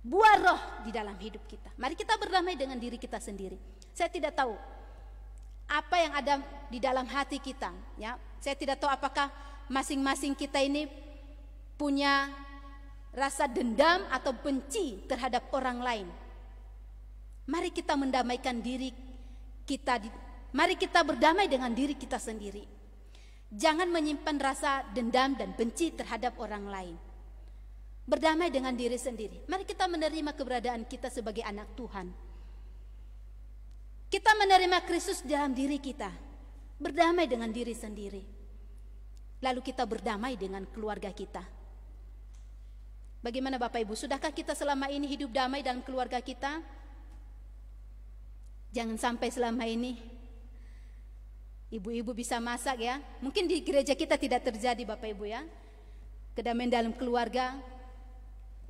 C: buah roh di dalam hidup kita. Mari kita berdamai dengan diri kita sendiri. Saya tidak tahu apa yang ada di dalam hati kita, ya. Saya tidak tahu apakah masing-masing kita ini punya rasa dendam atau benci terhadap orang lain. Mari kita mendamaikan diri kita, mari kita berdamai dengan diri kita sendiri. Jangan menyimpan rasa dendam dan benci terhadap orang lain. Berdamai dengan diri sendiri. Mari kita menerima keberadaan kita sebagai anak Tuhan. Kita menerima Kristus dalam diri kita. Berdamai dengan diri sendiri. Lalu kita berdamai dengan keluarga kita. Bagaimana Bapak, Ibu? Sudahkah kita selama ini hidup damai dalam keluarga kita? Jangan sampai selama ini ibu-ibu bisa masak, ya. Mungkin di gereja kita tidak terjadi, Bapak, Ibu, ya. Kedamaian dalam keluarga.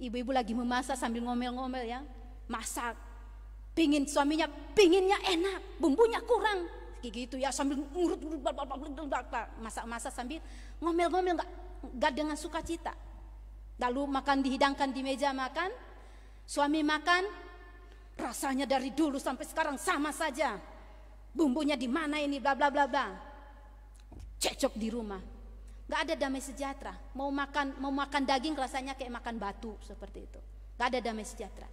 C: Ibu-ibu lagi memasak sambil ngomel-ngomel, ya. Masak. Suaminya pinginnya enak, bumbunya kurang. Kayak gitu, ya, sambil ngurut-ngurut, masak-masak sambil ngomel-ngomel, enggak dengan sukacita. Lalu makan dihidangkan di meja makan, suami makan, rasanya dari dulu sampai sekarang sama saja. Bumbunya di mana ini, bla bla bla bla. Cekcok di rumah. Gak ada damai sejahtera. Mau makan daging rasanya kayak makan batu, seperti itu. Gak ada damai sejahtera.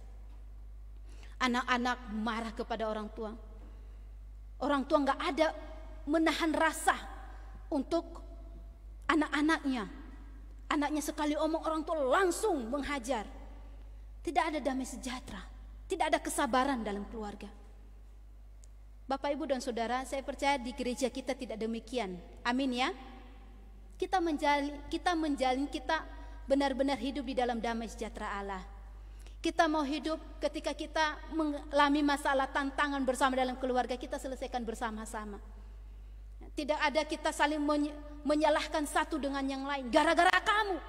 C: Anak-anak marah kepada orang tua. Orang tua gak ada menahan rasa untuk anak-anaknya. Anaknya sekali omong, orang tua langsung menghajar. Tidak ada damai sejahtera. Tidak ada kesabaran dalam keluarga. Bapak, Ibu, dan saudara, saya percaya di gereja kita tidak demikian. Amin, ya. Kita benar-benar hidup di dalam damai sejahtera Allah. Kita mau hidup ketika kita mengalami masalah, tantangan bersama dalam keluarga, kita selesaikan bersama-sama. Tidak ada kita saling menyalahkan satu dengan yang lain. Gara-gara kamu,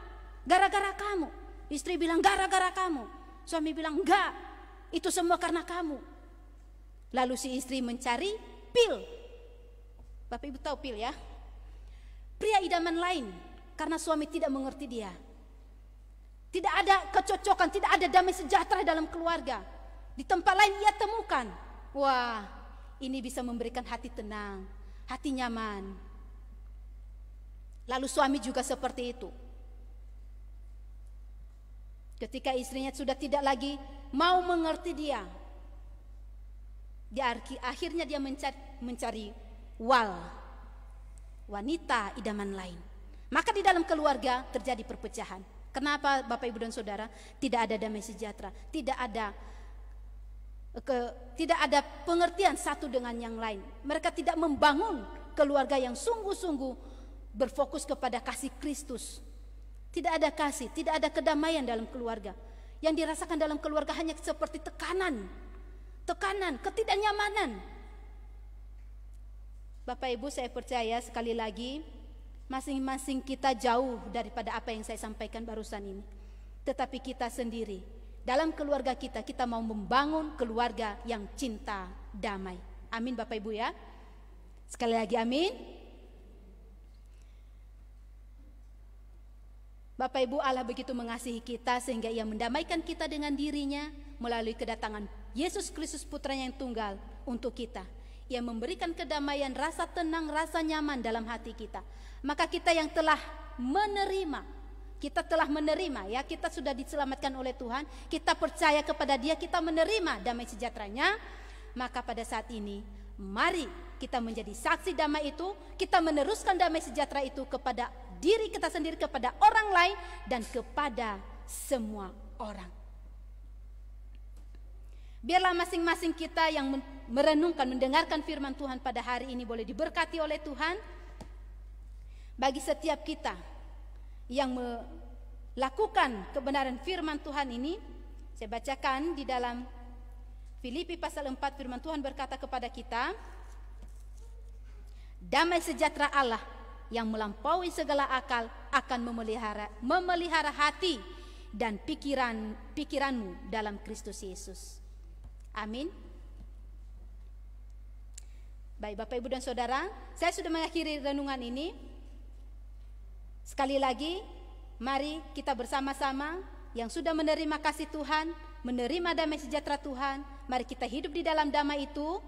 C: gara-gara kamu. Istri bilang gara-gara kamu. Suami bilang enggak, itu semua karena kamu. Lalu si istri mencari pil. Bapak, Ibu tahu pil, ya. Pria idaman lain karena suami tidak mengerti dia. Tidak ada kecocokan, tidak ada damai sejahtera dalam keluarga. Di tempat lain ia temukan. Wah, ini bisa memberikan hati tenang, hati nyaman. Lalu suami juga seperti itu. Ketika istrinya sudah tidak lagi mau mengerti dia, akhirnya dia mencari wanita idaman lain. Maka di dalam keluarga terjadi perpecahan. Kenapa Bapak, Ibu, dan saudara? Tidak ada damai sejahtera, tidak ada tidak ada pengertian satu dengan yang lain. Mereka tidak membangun keluarga yang sungguh-sungguh berfokus kepada kasih Kristus. Tidak ada kasih, tidak ada kedamaian dalam keluarga. Yang dirasakan dalam keluarga hanya seperti tekanan, ketidaknyamanan. Bapak Ibu, saya percaya sekali lagi masing-masing kita jauh daripada apa yang saya sampaikan barusan ini. Tetapi kita sendiri, dalam keluarga kita mau membangun keluarga yang cinta damai. Amin Bapak Ibu ya. Sekali lagi amin. Bapak Ibu, Allah begitu mengasihi kita sehingga Ia mendamaikan kita dengan dirinya melalui kedatangan Yesus Kristus Putranya yang tunggal untuk kita. Ia memberikan kedamaian, rasa tenang, rasa nyaman dalam hati kita. Maka kita yang telah menerima, ya, kita sudah diselamatkan oleh Tuhan, kita percaya kepada Dia, kita menerima damai sejahteranya. Maka pada saat ini mari kita menjadi saksi damai itu, kita meneruskan damai sejahtera itu kepada diri kita sendiri, kepada orang lain, dan kepada semua orang. Biarlah masing-masing kita yang merenungkan, mendengarkan firman Tuhan pada hari ini boleh diberkati oleh Tuhan. Bagi setiap kita yang melakukan kebenaran firman Tuhan ini, saya bacakan di dalam Filipi pasal 4, firman Tuhan berkata kepada kita, damai sejahtera Allah yang melampaui segala akal akan memelihara hati dan pikiranmu dalam Kristus Yesus. Amin. Baik Bapak Ibu dan Saudara, saya sudah mengakhiri renungan ini. Sekali lagi, mari kita bersama-sama yang sudah menerima kasih Tuhan, menerima damai sejahtera Tuhan, mari kita hidup di dalam damai itu.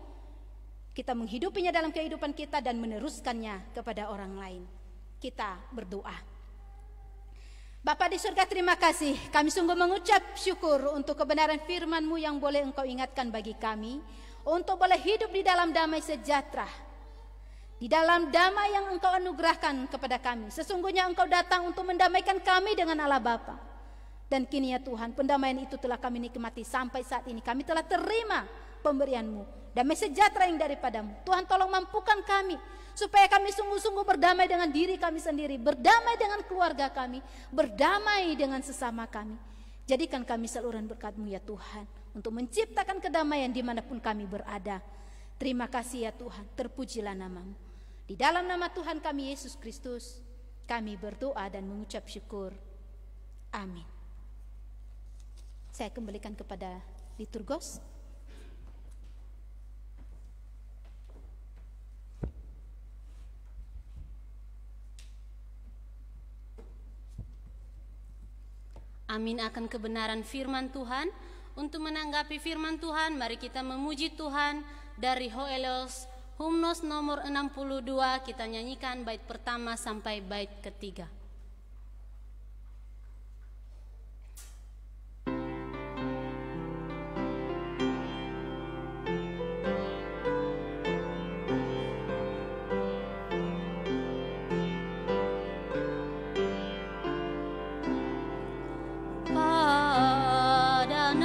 C: Kita menghidupinya dalam kehidupan kita dan meneruskannya kepada orang lain. Kita berdoa. Bapa di surga, terima kasih. Kami sungguh mengucap syukur untuk kebenaran firman-Mu yang boleh Engkau ingatkan bagi kami, untuk boleh hidup di dalam damai sejahtera, di dalam damai yang Engkau anugerahkan kepada kami. Sesungguhnya Engkau datang untuk mendamaikan kami dengan Allah Bapa. Dan kini ya Tuhan, pendamaian itu telah kami nikmati sampai saat ini. Kami telah terima pemberian-Mu, damai sejahtera yang daripadamu. Tuhan, tolong mampukan kami supaya kami sungguh-sungguh berdamai dengan diri kami sendiri, berdamai dengan keluarga kami, berdamai dengan sesama kami. Jadikan kami saluran berkat-Mu ya Tuhan, untuk menciptakan kedamaian dimanapun kami berada. Terima kasih ya Tuhan, terpujilah nama-Mu. Di dalam nama Tuhan kami Yesus Kristus, kami berdoa dan mengucap syukur. Amin. Saya kembalikan kepada liturgos.
B: Amin akan kebenaran firman Tuhan. Untuk menanggapi firman Tuhan, mari kita memuji Tuhan dari Hoelos Humnos nomor 62. Kita nyanyikan bait pertama sampai bait ketiga.
D: Dan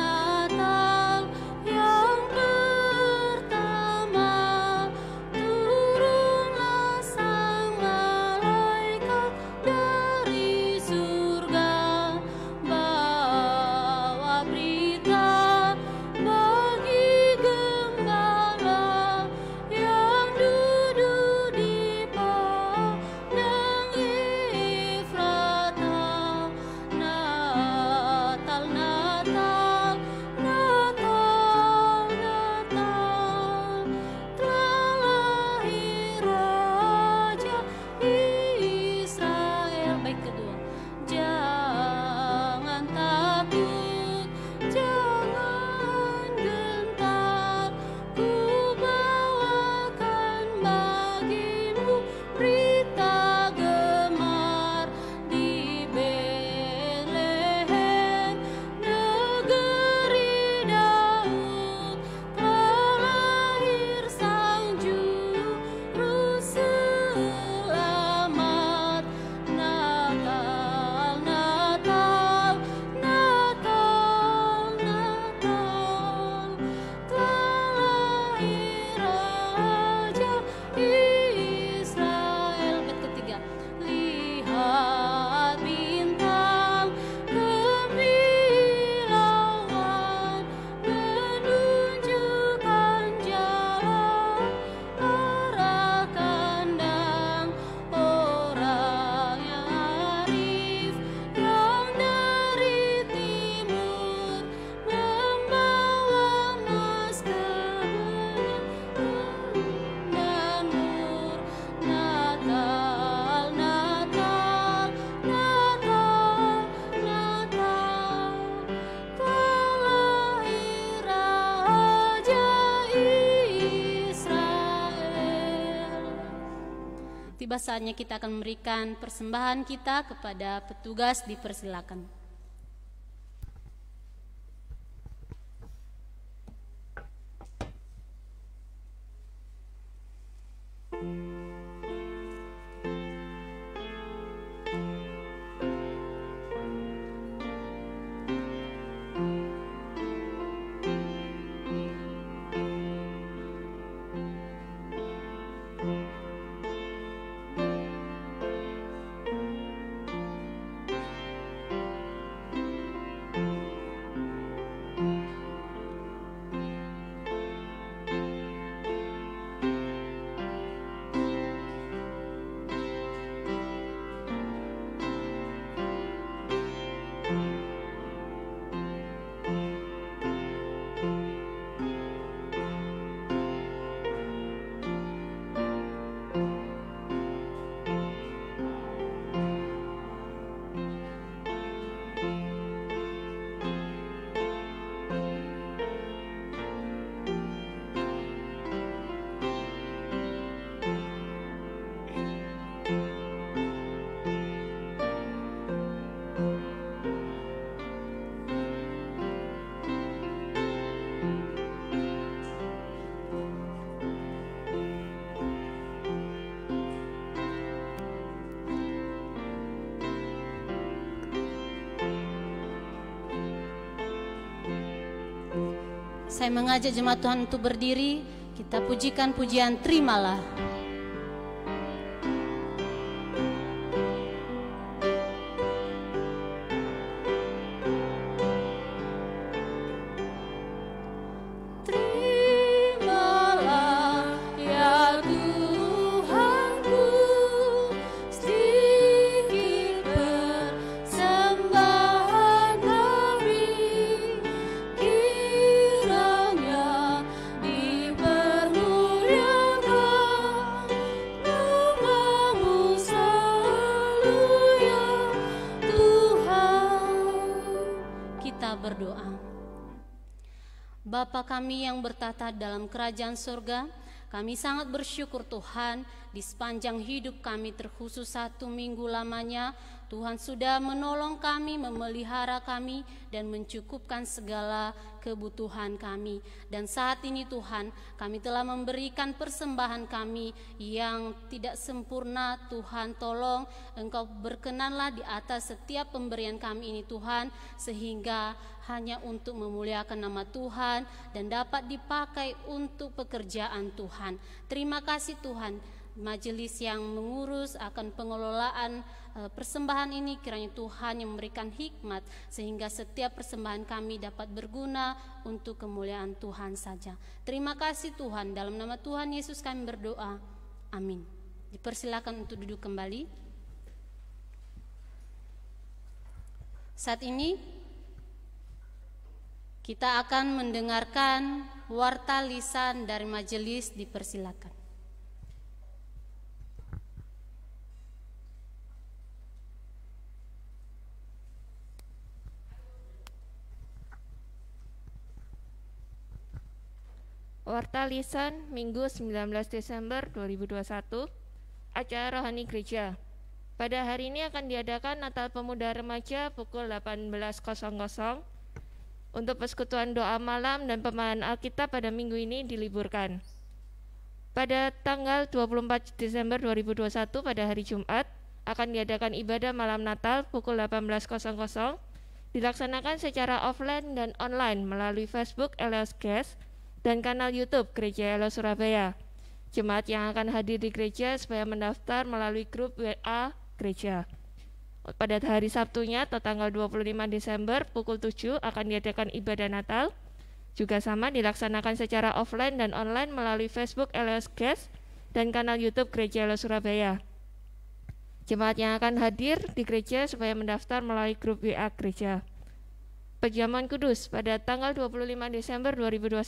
B: tiba saatnya kita akan memberikan persembahan kita kepada petugas, dipersilakan. Saya mengajak jemaat Tuhan untuk berdiri, kita pujikan pujian Terimalah. Berdoa. Bapa kami yang bertata dalam kerajaan surga, kami sangat bersyukur Tuhan, di sepanjang hidup kami terkhusus 1 minggu lamanya, Tuhan sudah menolong kami, memelihara kami, dan mencukupkan segala kebutuhan kami. Dan saat ini Tuhan, kami telah memberikan persembahan kami yang tidak sempurna. Tuhan tolong Engkau berkenanlah di atas setiap pemberian kami ini Tuhan, sehingga hanya untuk memuliakan nama Tuhan dan dapat dipakai untuk pekerjaan Tuhan. Terima kasih Tuhan, majelis yang mengurus akan pengelolaan persembahan ini, kiranya Tuhan yang memberikan hikmat sehingga setiap persembahan kami dapat berguna untuk kemuliaan Tuhan saja. Terima kasih Tuhan, dalam nama Tuhan Yesus kami berdoa, amin. Dipersilakan untuk duduk kembali. Saat ini kita akan mendengarkan warta lisan dari majelis, dipersilakan.
D: Warta lisan Minggu 19 Desember 2021, acara rohani gereja. Pada hari ini akan diadakan Natal Pemuda Remaja pukul 18.00. Untuk persekutuan doa malam dan pembacaan Alkitab pada minggu ini diliburkan. Pada tanggal 24 Desember 2021 pada hari Jumat akan diadakan ibadah malam Natal pukul 18.00, dilaksanakan secara offline dan online melalui Facebook Elios Guest dan kanal YouTube Gereja Elios Surabaya. Jemaat yang akan hadir di gereja supaya mendaftar melalui grup WA gereja. Pada hari Sabtunya atau tanggal 25 Desember pukul 7 akan diadakan ibadah Natal. Juga sama dilaksanakan secara offline dan online melalui Facebook Elios Guest dan kanal YouTube Gereja Elios Surabaya. Jemaat yang akan hadir di gereja supaya mendaftar melalui grup WA gereja. Perjamuan Kudus pada tanggal 25 Desember 2021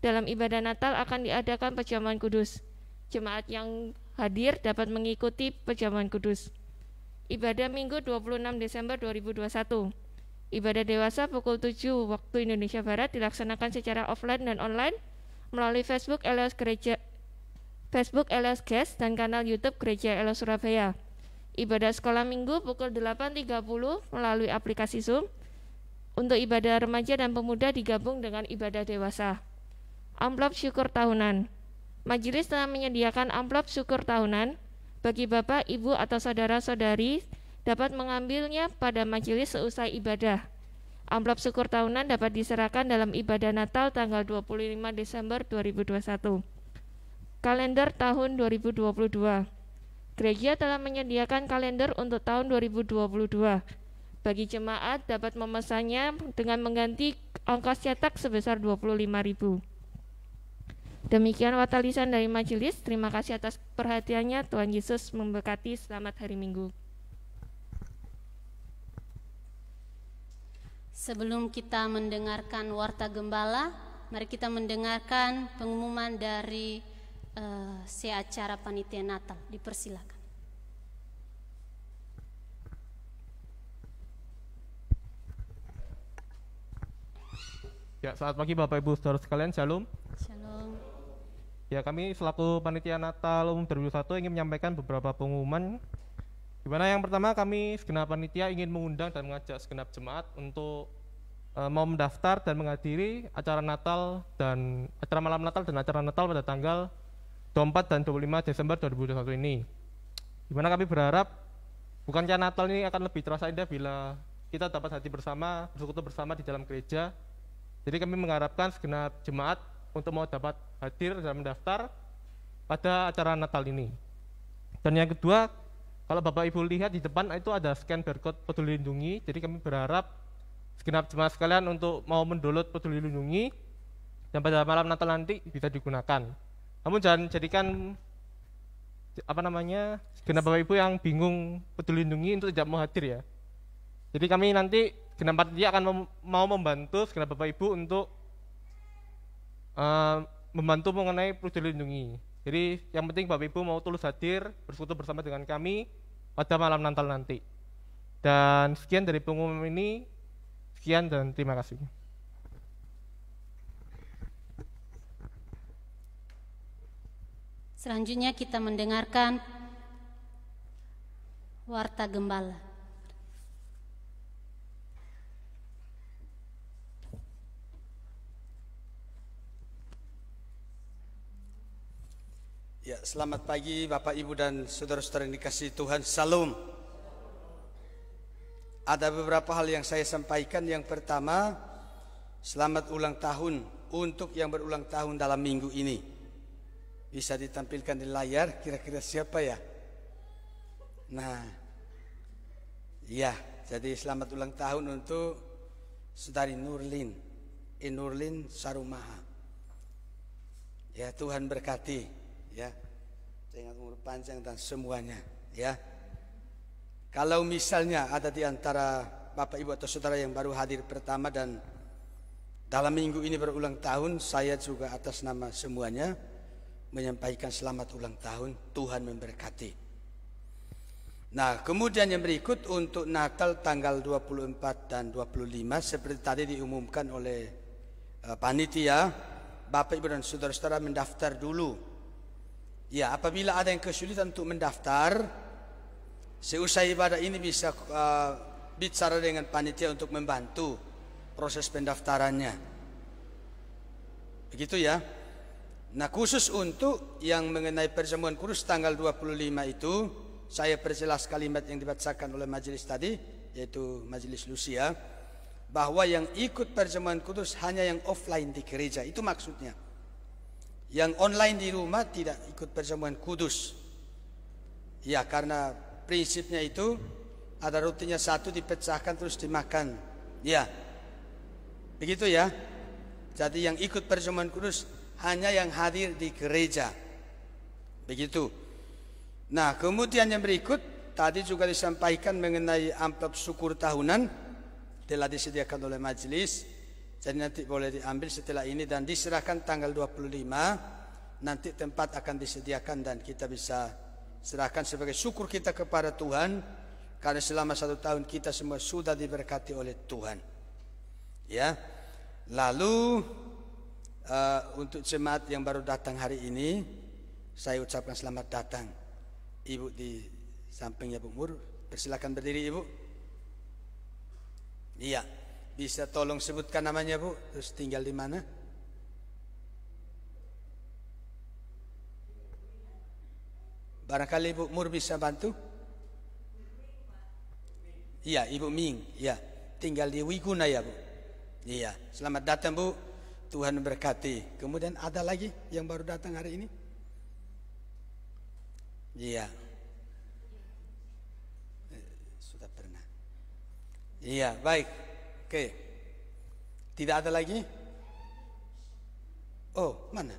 D: dalam ibadah Natal akan diadakan perjamuan kudus. Jemaat yang hadir dapat mengikuti perjamuan kudus. Ibadah Minggu 26 Desember 2021. Ibadah dewasa pukul 7 waktu Indonesia Barat dilaksanakan secara offline dan online melalui Facebook Elios Gereja Facebook LS Gas, dan kanal YouTube Gereja LS Surabaya. Ibadah sekolah minggu pukul 8.30 melalui aplikasi Zoom. Untuk ibadah remaja dan pemuda digabung dengan ibadah dewasa. Amplop syukur tahunan. Majelis telah menyediakan amplop syukur tahunan. Bagi Bapak, Ibu, atau saudara-saudari dapat mengambilnya pada majelis seusai ibadah. Amplop syukur tahunan dapat diserahkan dalam ibadah Natal tanggal 25 Desember 2021. Kalender tahun 2022. Gereja telah menyediakan kalender untuk tahun 2022. Bagi jemaat dapat memesannya dengan mengganti ongkos cetak sebesar 25.000. Demikian watalisan dari majelis. Terima kasih atas perhatiannya. Tuhan Yesus memberkati. Selamat hari Minggu.
B: Sebelum kita mendengarkan warta gembala, mari kita mendengarkan pengumuman dari si acara panitia Natal. Dipersilakan.
E: Ya, selamat pagi Bapak Ibu Saudara sekalian, Shalom.
B: Shalom.
E: Ya, kami selaku panitia Natal umum 2021 ingin menyampaikan beberapa pengumuman. Di mana yang pertama, kami segenap panitia ingin mengundang dan mengajak segenap jemaat untuk mau mendaftar dan menghadiri acara Natal dan acara malam Natal dan acara Natal pada tanggal 24 dan 25 Desember 2021 ini. Di mana kami berharap bukankah Natal ini akan lebih terasa indah bila kita dapat hadir bersama, bersekutu bersama di dalam gereja. Jadi kami mengharapkan segenap jemaat untuk mau dapat hadir dan mendaftar pada acara Natal ini. Dan yang kedua, kalau Bapak Ibu lihat di depan itu ada scan barcode Peduli Lindungi. Jadi kami berharap segenap jemaat sekalian untuk mau mendownload Peduli Lindungi dan pada malam Natal nanti bisa digunakan. Namun jangan jadikan segenap Bapak Ibu yang bingung Peduli Lindungi untuk tidak mau hadir ya. Jadi kami nanti segenap panitia akan mau membantu segenap Bapak Ibu untuk membantu mengenai Peduli Lindungi. Jadi yang penting Bapak Ibu mau tulus hadir bersekutu bersama dengan kami pada malam Natal nanti. Dan sekian dari pengumuman ini. Sekian dan terima kasih.
B: Selanjutnya kita mendengarkan warta gembala.
A: Ya, selamat pagi Bapak Ibu dan saudara-saudara yang dikasihi Tuhan. Salam. Ada beberapa hal yang saya sampaikan. Yang pertama, selamat ulang tahun untuk yang berulang tahun dalam minggu ini. Bisa ditampilkan di layar kira-kira siapa ya? Nah, ya, jadi selamat ulang tahun untuk Saudari Nurlin Sarumaha. Ya, Tuhan berkati. Ya, dengan umur panjang dan semuanya. Ya, kalau misalnya ada di antara Bapak Ibu atau saudara yang baru hadir pertama dan dalam minggu ini berulang tahun, saya juga atas nama semuanya menyampaikan selamat ulang tahun. Tuhan memberkati. Nah, kemudian yang berikut untuk Natal tanggal 24 dan 25 seperti tadi diumumkan oleh panitia, Bapak Ibu dan saudara-saudara mendaftar dulu. Ya, apabila ada yang kesulitan untuk mendaftar, seusai ibadah ini bisa bicara dengan panitia untuk membantu proses pendaftarannya. Begitu ya. Nah, khusus untuk yang mengenai perjamuan kudus tanggal 25 itu, saya perjelas kalimat yang dibacakan oleh majelis tadi, yaitu majelis Lucia, bahwa yang ikut perjamuan kudus hanya yang offline di gereja. Itu maksudnya. Yang online di rumah tidak ikut perjamuan kudus. Ya, karena prinsipnya itu ada rutinnya satu dipecahkan terus dimakan. Ya, begitu ya. Jadi yang ikut perjamuan kudus hanya yang hadir di gereja. Begitu. Nah, kemudian yang berikut tadi juga disampaikan mengenai amplop syukur tahunan telah disediakan oleh majelis. Jadi nanti boleh diambil setelah ini dan diserahkan tanggal 25. Nanti tempat akan disediakan dan kita bisa serahkan sebagai syukur kita kepada Tuhan karena selama 1 tahun kita semua sudah diberkati oleh Tuhan. Ya. Lalu untuk jemaat yang baru datang hari ini, saya ucapkan selamat datang. Ibu di sampingnya Bu Mur, persilakan berdiri Ibu. Iya, bisa tolong sebutkan namanya Bu, terus tinggal di mana? Barangkali Bu Mur bisa bantu? Iya, Ibu Ming, ya, tinggal di Wiguna ya Bu. Iya, selamat datang Bu, Tuhan memberkati. Kemudian ada lagi yang baru datang hari ini? Iya, sudah pernah. Iya, baik. Oke. Tidak ada lagi? Oh, mana?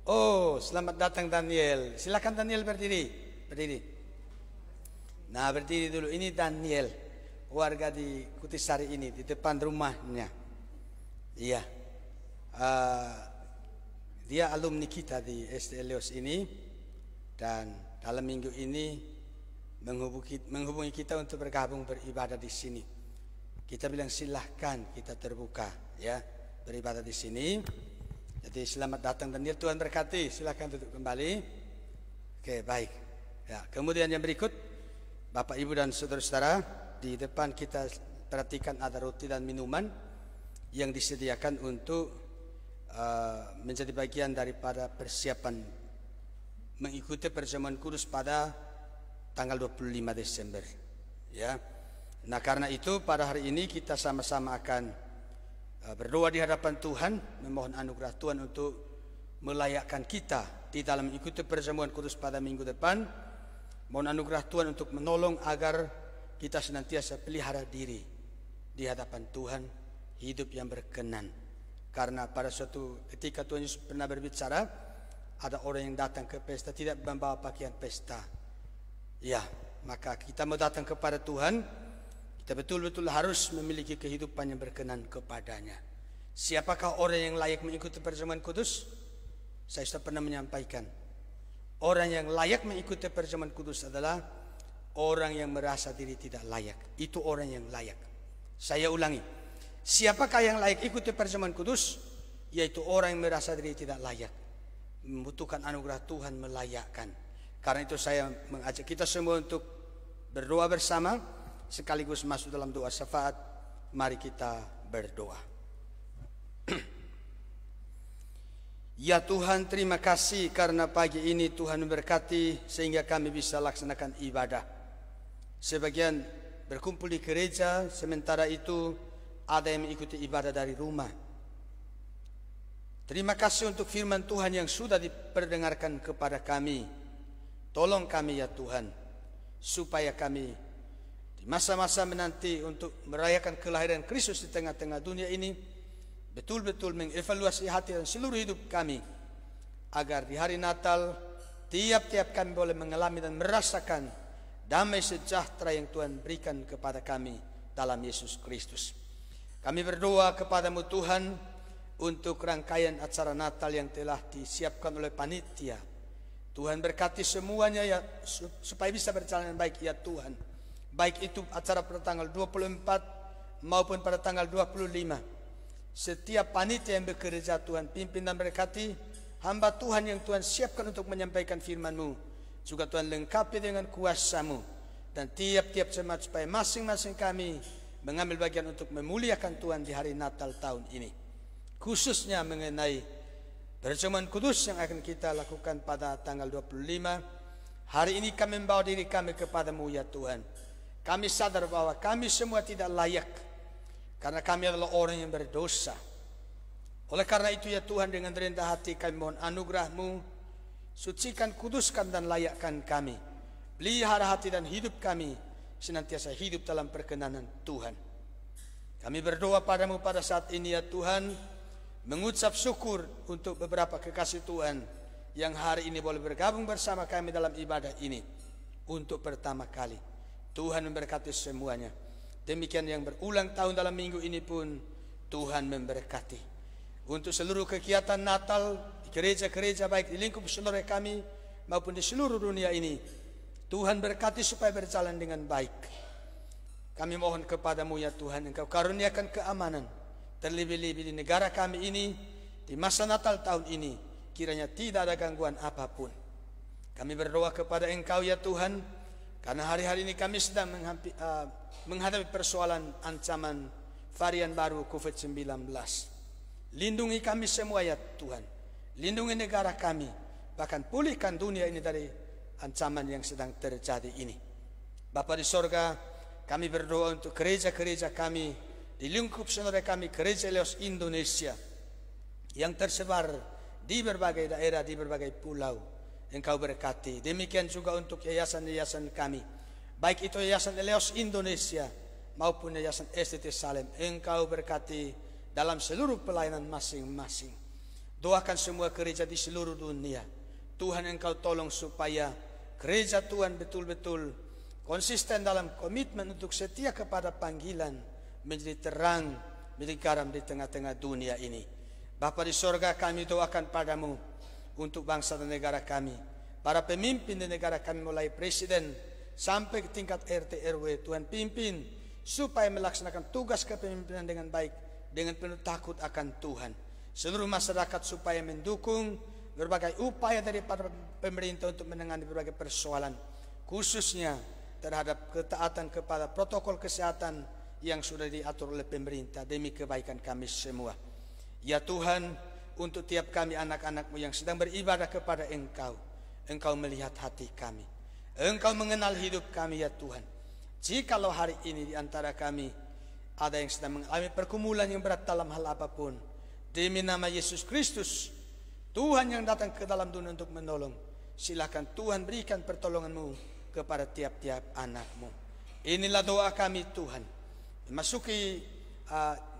A: Oh, selamat datang Daniel. Silakan Daniel berdiri. Berdiri. Nah, berdiri dulu. Ini Daniel, warga di Kutisari ini, di depan rumahnya. Iya. Dia alumni kita di SD Eleos ini, dan dalam minggu ini menghubungi kita untuk bergabung beribadah di sini. Kita bilang silahkan, kita terbuka ya beribadah di sini. Jadi selamat datang Daniel, Tuhan berkati. Silahkan duduk kembali. Oke, baik. Ya, kemudian yang berikut, Bapak Ibu dan saudara-saudara, di depan kita perhatikan ada roti dan minuman yang disediakan untuk menjadi bagian daripada persiapan mengikuti perjamuan kudus pada tanggal 25 Desember. Ya. Nah, karena itu pada hari ini kita sama-sama akan berdoa di hadapan Tuhan, memohon anugerah Tuhan untuk melayakkan kita di dalam mengikuti perjamuan kudus pada minggu depan. Mohon anugerah Tuhan untuk menolong agar kita senantiasa pelihara diri di hadapan Tuhan, hidup yang berkenan. Karena pada suatu ketika Tuhan Yesus pernah berbicara, ada orang yang datang ke pesta tidak membawa pakaian pesta. Ya, maka kita mau datang kepada Tuhan, kita betul-betul harus memiliki kehidupan yang berkenan kepadanya. Siapakah orang yang layak mengikuti perjamuan kudus? Saya sudah pernah menyampaikan, orang yang layak mengikuti perjamuan kudus adalah orang yang merasa diri tidak layak. Itu orang yang layak. Saya ulangi, siapakah yang layak ikuti perjamuan kudus? Yaitu orang yang merasa diri tidak layak, membutuhkan anugerah Tuhan melayakkan. Karena itu saya mengajak kita semua untuk berdoa bersama, sekaligus masuk dalam doa syafaat. Mari kita berdoa. Ya Tuhan, terima kasih karena pagi ini Tuhan memberkati sehingga kami bisa laksanakan ibadah. Sebagian berkumpul di gereja, sementara itu ada yang mengikuti ibadah dari rumah. Terima kasih untuk firman Tuhan yang sudah diperdengarkan kepada kami. Tolong kami ya Tuhan, supaya kami di masa-masa menanti untuk merayakan kelahiran Kristus di tengah-tengah dunia ini, betul-betul mengevaluasi hati dan seluruh hidup kami, agar di hari Natal tiap-tiap kami boleh mengalami dan merasakan damai sejahtera yang Tuhan berikan kepada kami dalam Yesus Kristus. Kami berdoa kepadamu Tuhan untuk rangkaian acara Natal yang telah disiapkan oleh panitia. Tuhan berkati semuanya ya, supaya bisa berjalan dengan baik ya Tuhan. Baik itu acara pada tanggal 24 maupun pada tanggal 25. Setiap panitia yang bekerja Tuhan pimpin dan berkati. Hamba Tuhan yang Tuhan siapkan untuk menyampaikan firman-Mu juga Tuhan lengkapi dengan kuasa-Mu. Dan tiap-tiap jemaat supaya masing-masing kami mengambil bagian untuk memuliakan Tuhan di hari Natal tahun ini. Khususnya mengenai perjamuan kudus yang akan kita lakukan pada tanggal 25. Hari ini kami membawa diri kami kepadamu ya Tuhan. Kami sadar bahwa kami semua tidak layak, karena kami adalah orang yang berdosa. Oleh karena itu ya Tuhan, dengan rendah hati kami mohon anugerah-Mu, sucikan, kuduskan dan layakkan kami. Pelihara hati dan hidup kami senantiasa hidup dalam perkenanan Tuhan. Kami berdoa padamu pada saat ini ya Tuhan, mengucap syukur untuk beberapa kekasih Tuhan yang hari ini boleh bergabung bersama kami dalam ibadah ini untuk pertama kali. Tuhan memberkati semuanya. Demikian yang berulang tahun dalam minggu ini pun Tuhan memberkati. Untuk seluruh kegiatan Natal di gereja-gereja baik di lingkup saudara kami maupun di seluruh dunia ini, Tuhan berkati supaya berjalan dengan baik. Kami mohon kepadamu ya Tuhan, Engkau karuniakan keamanan, terlebih-lebih di negara kami ini, di masa Natal tahun ini, kiranya tidak ada gangguan apapun. Kami berdoa kepada Engkau ya Tuhan, karena hari-hari ini kami sedang menghadapi persoalan ancaman varian baru COVID-19. Lindungi kami semua ya Tuhan. Lindungi negara kami. Bahkan pulihkan dunia ini dari ancaman yang sedang terjadi ini. Bapa di sorga, kami berdoa untuk gereja-gereja kami, di lingkup saudara kami, Gereja Eleos Indonesia, yang tersebar di berbagai daerah, di berbagai pulau. Engkau berkati. Demikian juga untuk yayasan-yayasan kami, baik itu Yayasan Eleos Indonesia maupun Yayasan SDT Salem. Engkau berkati dalam seluruh pelayanan masing-masing. Doakan semua gereja di seluruh dunia. Tuhan, Engkau tolong supaya gereja Tuhan betul-betul konsisten dalam komitmen untuk setia kepada panggilan menjadi terang, menjadi garam di tengah-tengah dunia ini. Bapa di sorga, kami doakan padamu untuk bangsa dan negara kami, para pemimpin di negara kami mulai presiden sampai ke tingkat RT RW. Tuhan pimpin supaya melaksanakan tugas kepemimpinan dengan baik, dengan penuh takut akan Tuhan. Seluruh masyarakat supaya mendukung berbagai upaya daripada pemerintah untuk menangani berbagai persoalan, khususnya terhadap ketaatan kepada protokol kesehatan yang sudah diatur oleh pemerintah demi kebaikan kami semua. Ya Tuhan, untuk tiap kami anak-anak-Mu yang sedang beribadah kepada Engkau, Engkau melihat hati kami, Engkau mengenal hidup kami ya Tuhan. Jikalau hari ini di antara kami ada yang sedang mengalami pergumulan yang berat dalam hal apapun, demi nama Yesus Kristus, Tuhan yang datang ke dalam dunia untuk menolong, silakan Tuhan berikan pertolongan-Mu kepada tiap-tiap anak-Mu. Inilah doa kami Tuhan, memasuki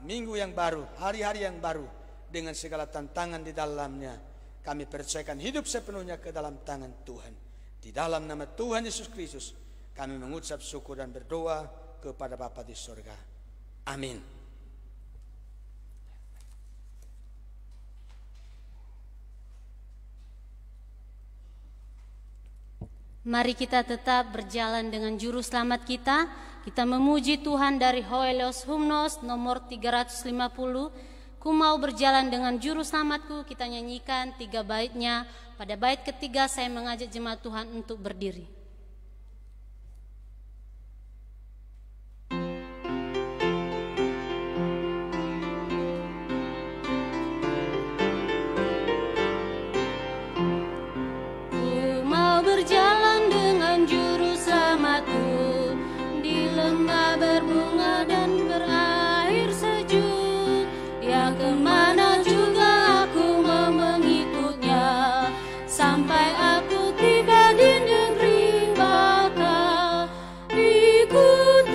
A: minggu yang baru, hari-hari yang baru, dengan segala tantangan di dalamnya. Kami percayakan hidup sepenuhnya ke dalam tangan Tuhan. Di dalam nama Tuhan Yesus Kristus kami mengucap syukur dan berdoa kepada Bapa di sorga. Amin.
B: Mari kita tetap berjalan dengan juru selamat kita. Kita memuji Tuhan dari Hoeleos Humnos nomor 350. Ku mau berjalan dengan juru selamatku. Kita nyanyikan 3 baitnya. Pada bait ketiga saya mengajak jemaat Tuhan untuk berdiri. Ku mau berjalan dengan juru selamatku di lembah berbunga dan berair sejuk. Ya kemana juga aku mau mengikutnya, sampai aku tiba di negeri bakal. Ikut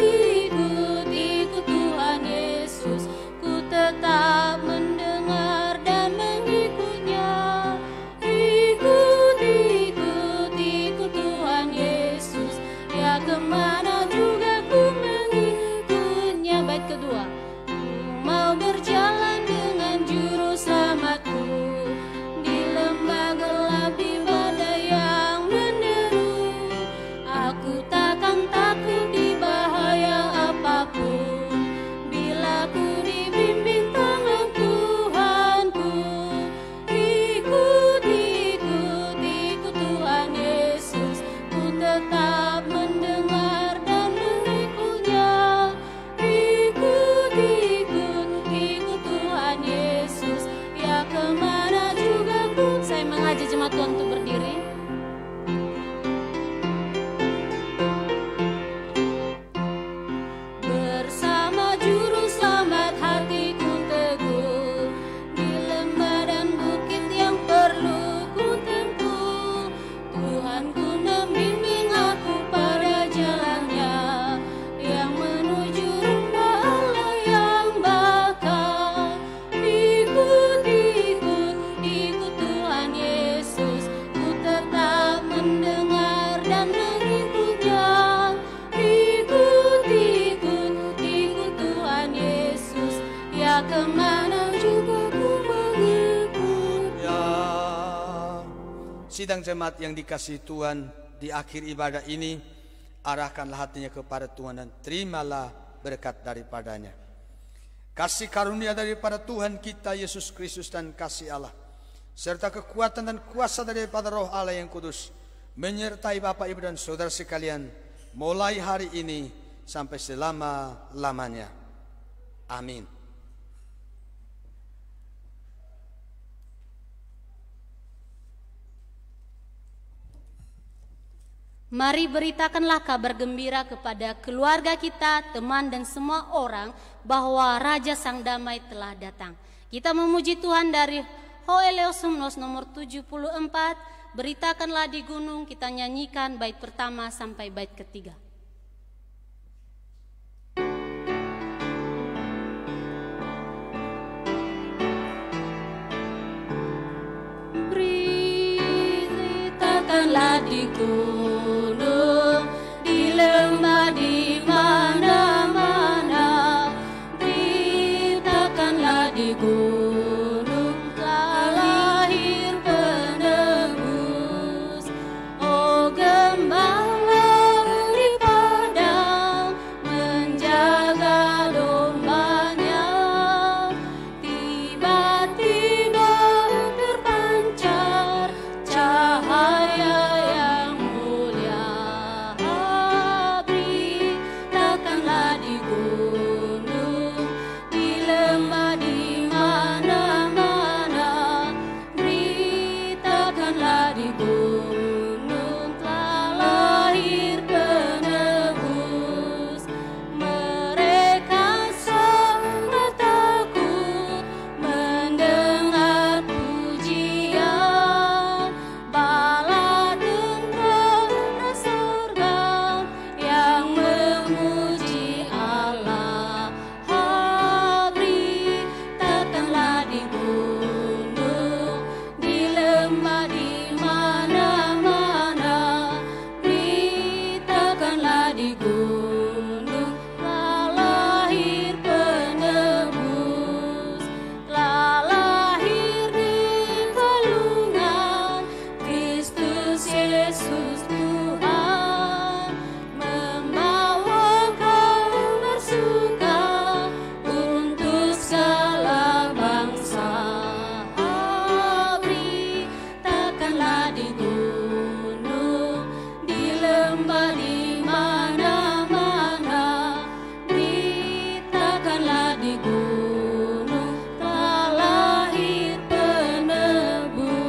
B: Tuhan Yesus, ku tetap mendengar dan mengikutnya. Ikut Tuhan Yesus, ya kemana juga ku mengikutnya. Bait kedua. Mau berjalan dengan juru selamatku di lembah gelap, di badai yang menderu. Aku takkan takut di bahaya apapun, bila ku dibimbing tangan Tuhanku. Ikut Tuhan Yesus, ku tetap mendengar dan mengikutnya. Ikut Tuhan Yesus, ya kemana juga ku. Saya mengajak jemaat Tuhan untuk berdiri. Bersama juru selamat hatiku teguh, di lembah dan bukit yang perlu ku tempuh. Tuhanku membimbing aku pada jalannya, yang menuju rumah Allah yang bakal. Ikut Tuhan Yesus, ku tetap mendengar dan mengikutnya. Ikut Tuhan Yesus, ya kemana juga ku mengikutnya.
A: Ya, sidang jemaat yang dikasihi Tuhan, di akhir ibadah ini arahkanlah hatinya kepada Tuhan dan terimalah berkat daripadanya. Kasih karunia daripada Tuhan kita Yesus Kristus dan kasih Allah, serta kekuatan dan kuasa daripada Roh Allah yang kudus menyertai Bapak Ibu dan saudara sekalian mulai hari ini sampai selama-lamanya. Amin.
B: Mari beritakanlah kabar gembira kepada keluarga kita, teman dan semua orang bahwa Raja Sang Damai telah datang. Kita memuji Tuhan dari Hoeleos Hymnos nomor 74. Beritakanlah di gunung, kita nyanyikan bait pertama sampai bait ketiga. Beritakanlah di gunung, di lembah, di mana-mana. Beritakanlah di gunung, telah lahir penebus. Oh gembala di padang, menjaga dombanya. Tiba-tiba terpancar cahaya yang mulia. Beritakanlah di gunung, di lembah, di mana-mana. Beritakanlah di gunung, telah lahir penebus. Mereka sangat takut mendengar pujian bala tentara surga yang memuji Allah. Beritakanlah di gunung, di lembah, di mana-mana. Beritakanlah di gunung, telah lahir penebus. Telah lahir di kalungan Kristus Yesus Tuhan, membawa kabar suka untuk segala bangsa. Beritakanlah di gunung, di lembah, di mana-mana. Beritakanlah di gunung, telah lahir penebus.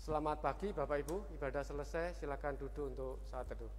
F: Selamat pagi Bapak Ibu, ibadah selesai, silakan duduk untuk saat teduh.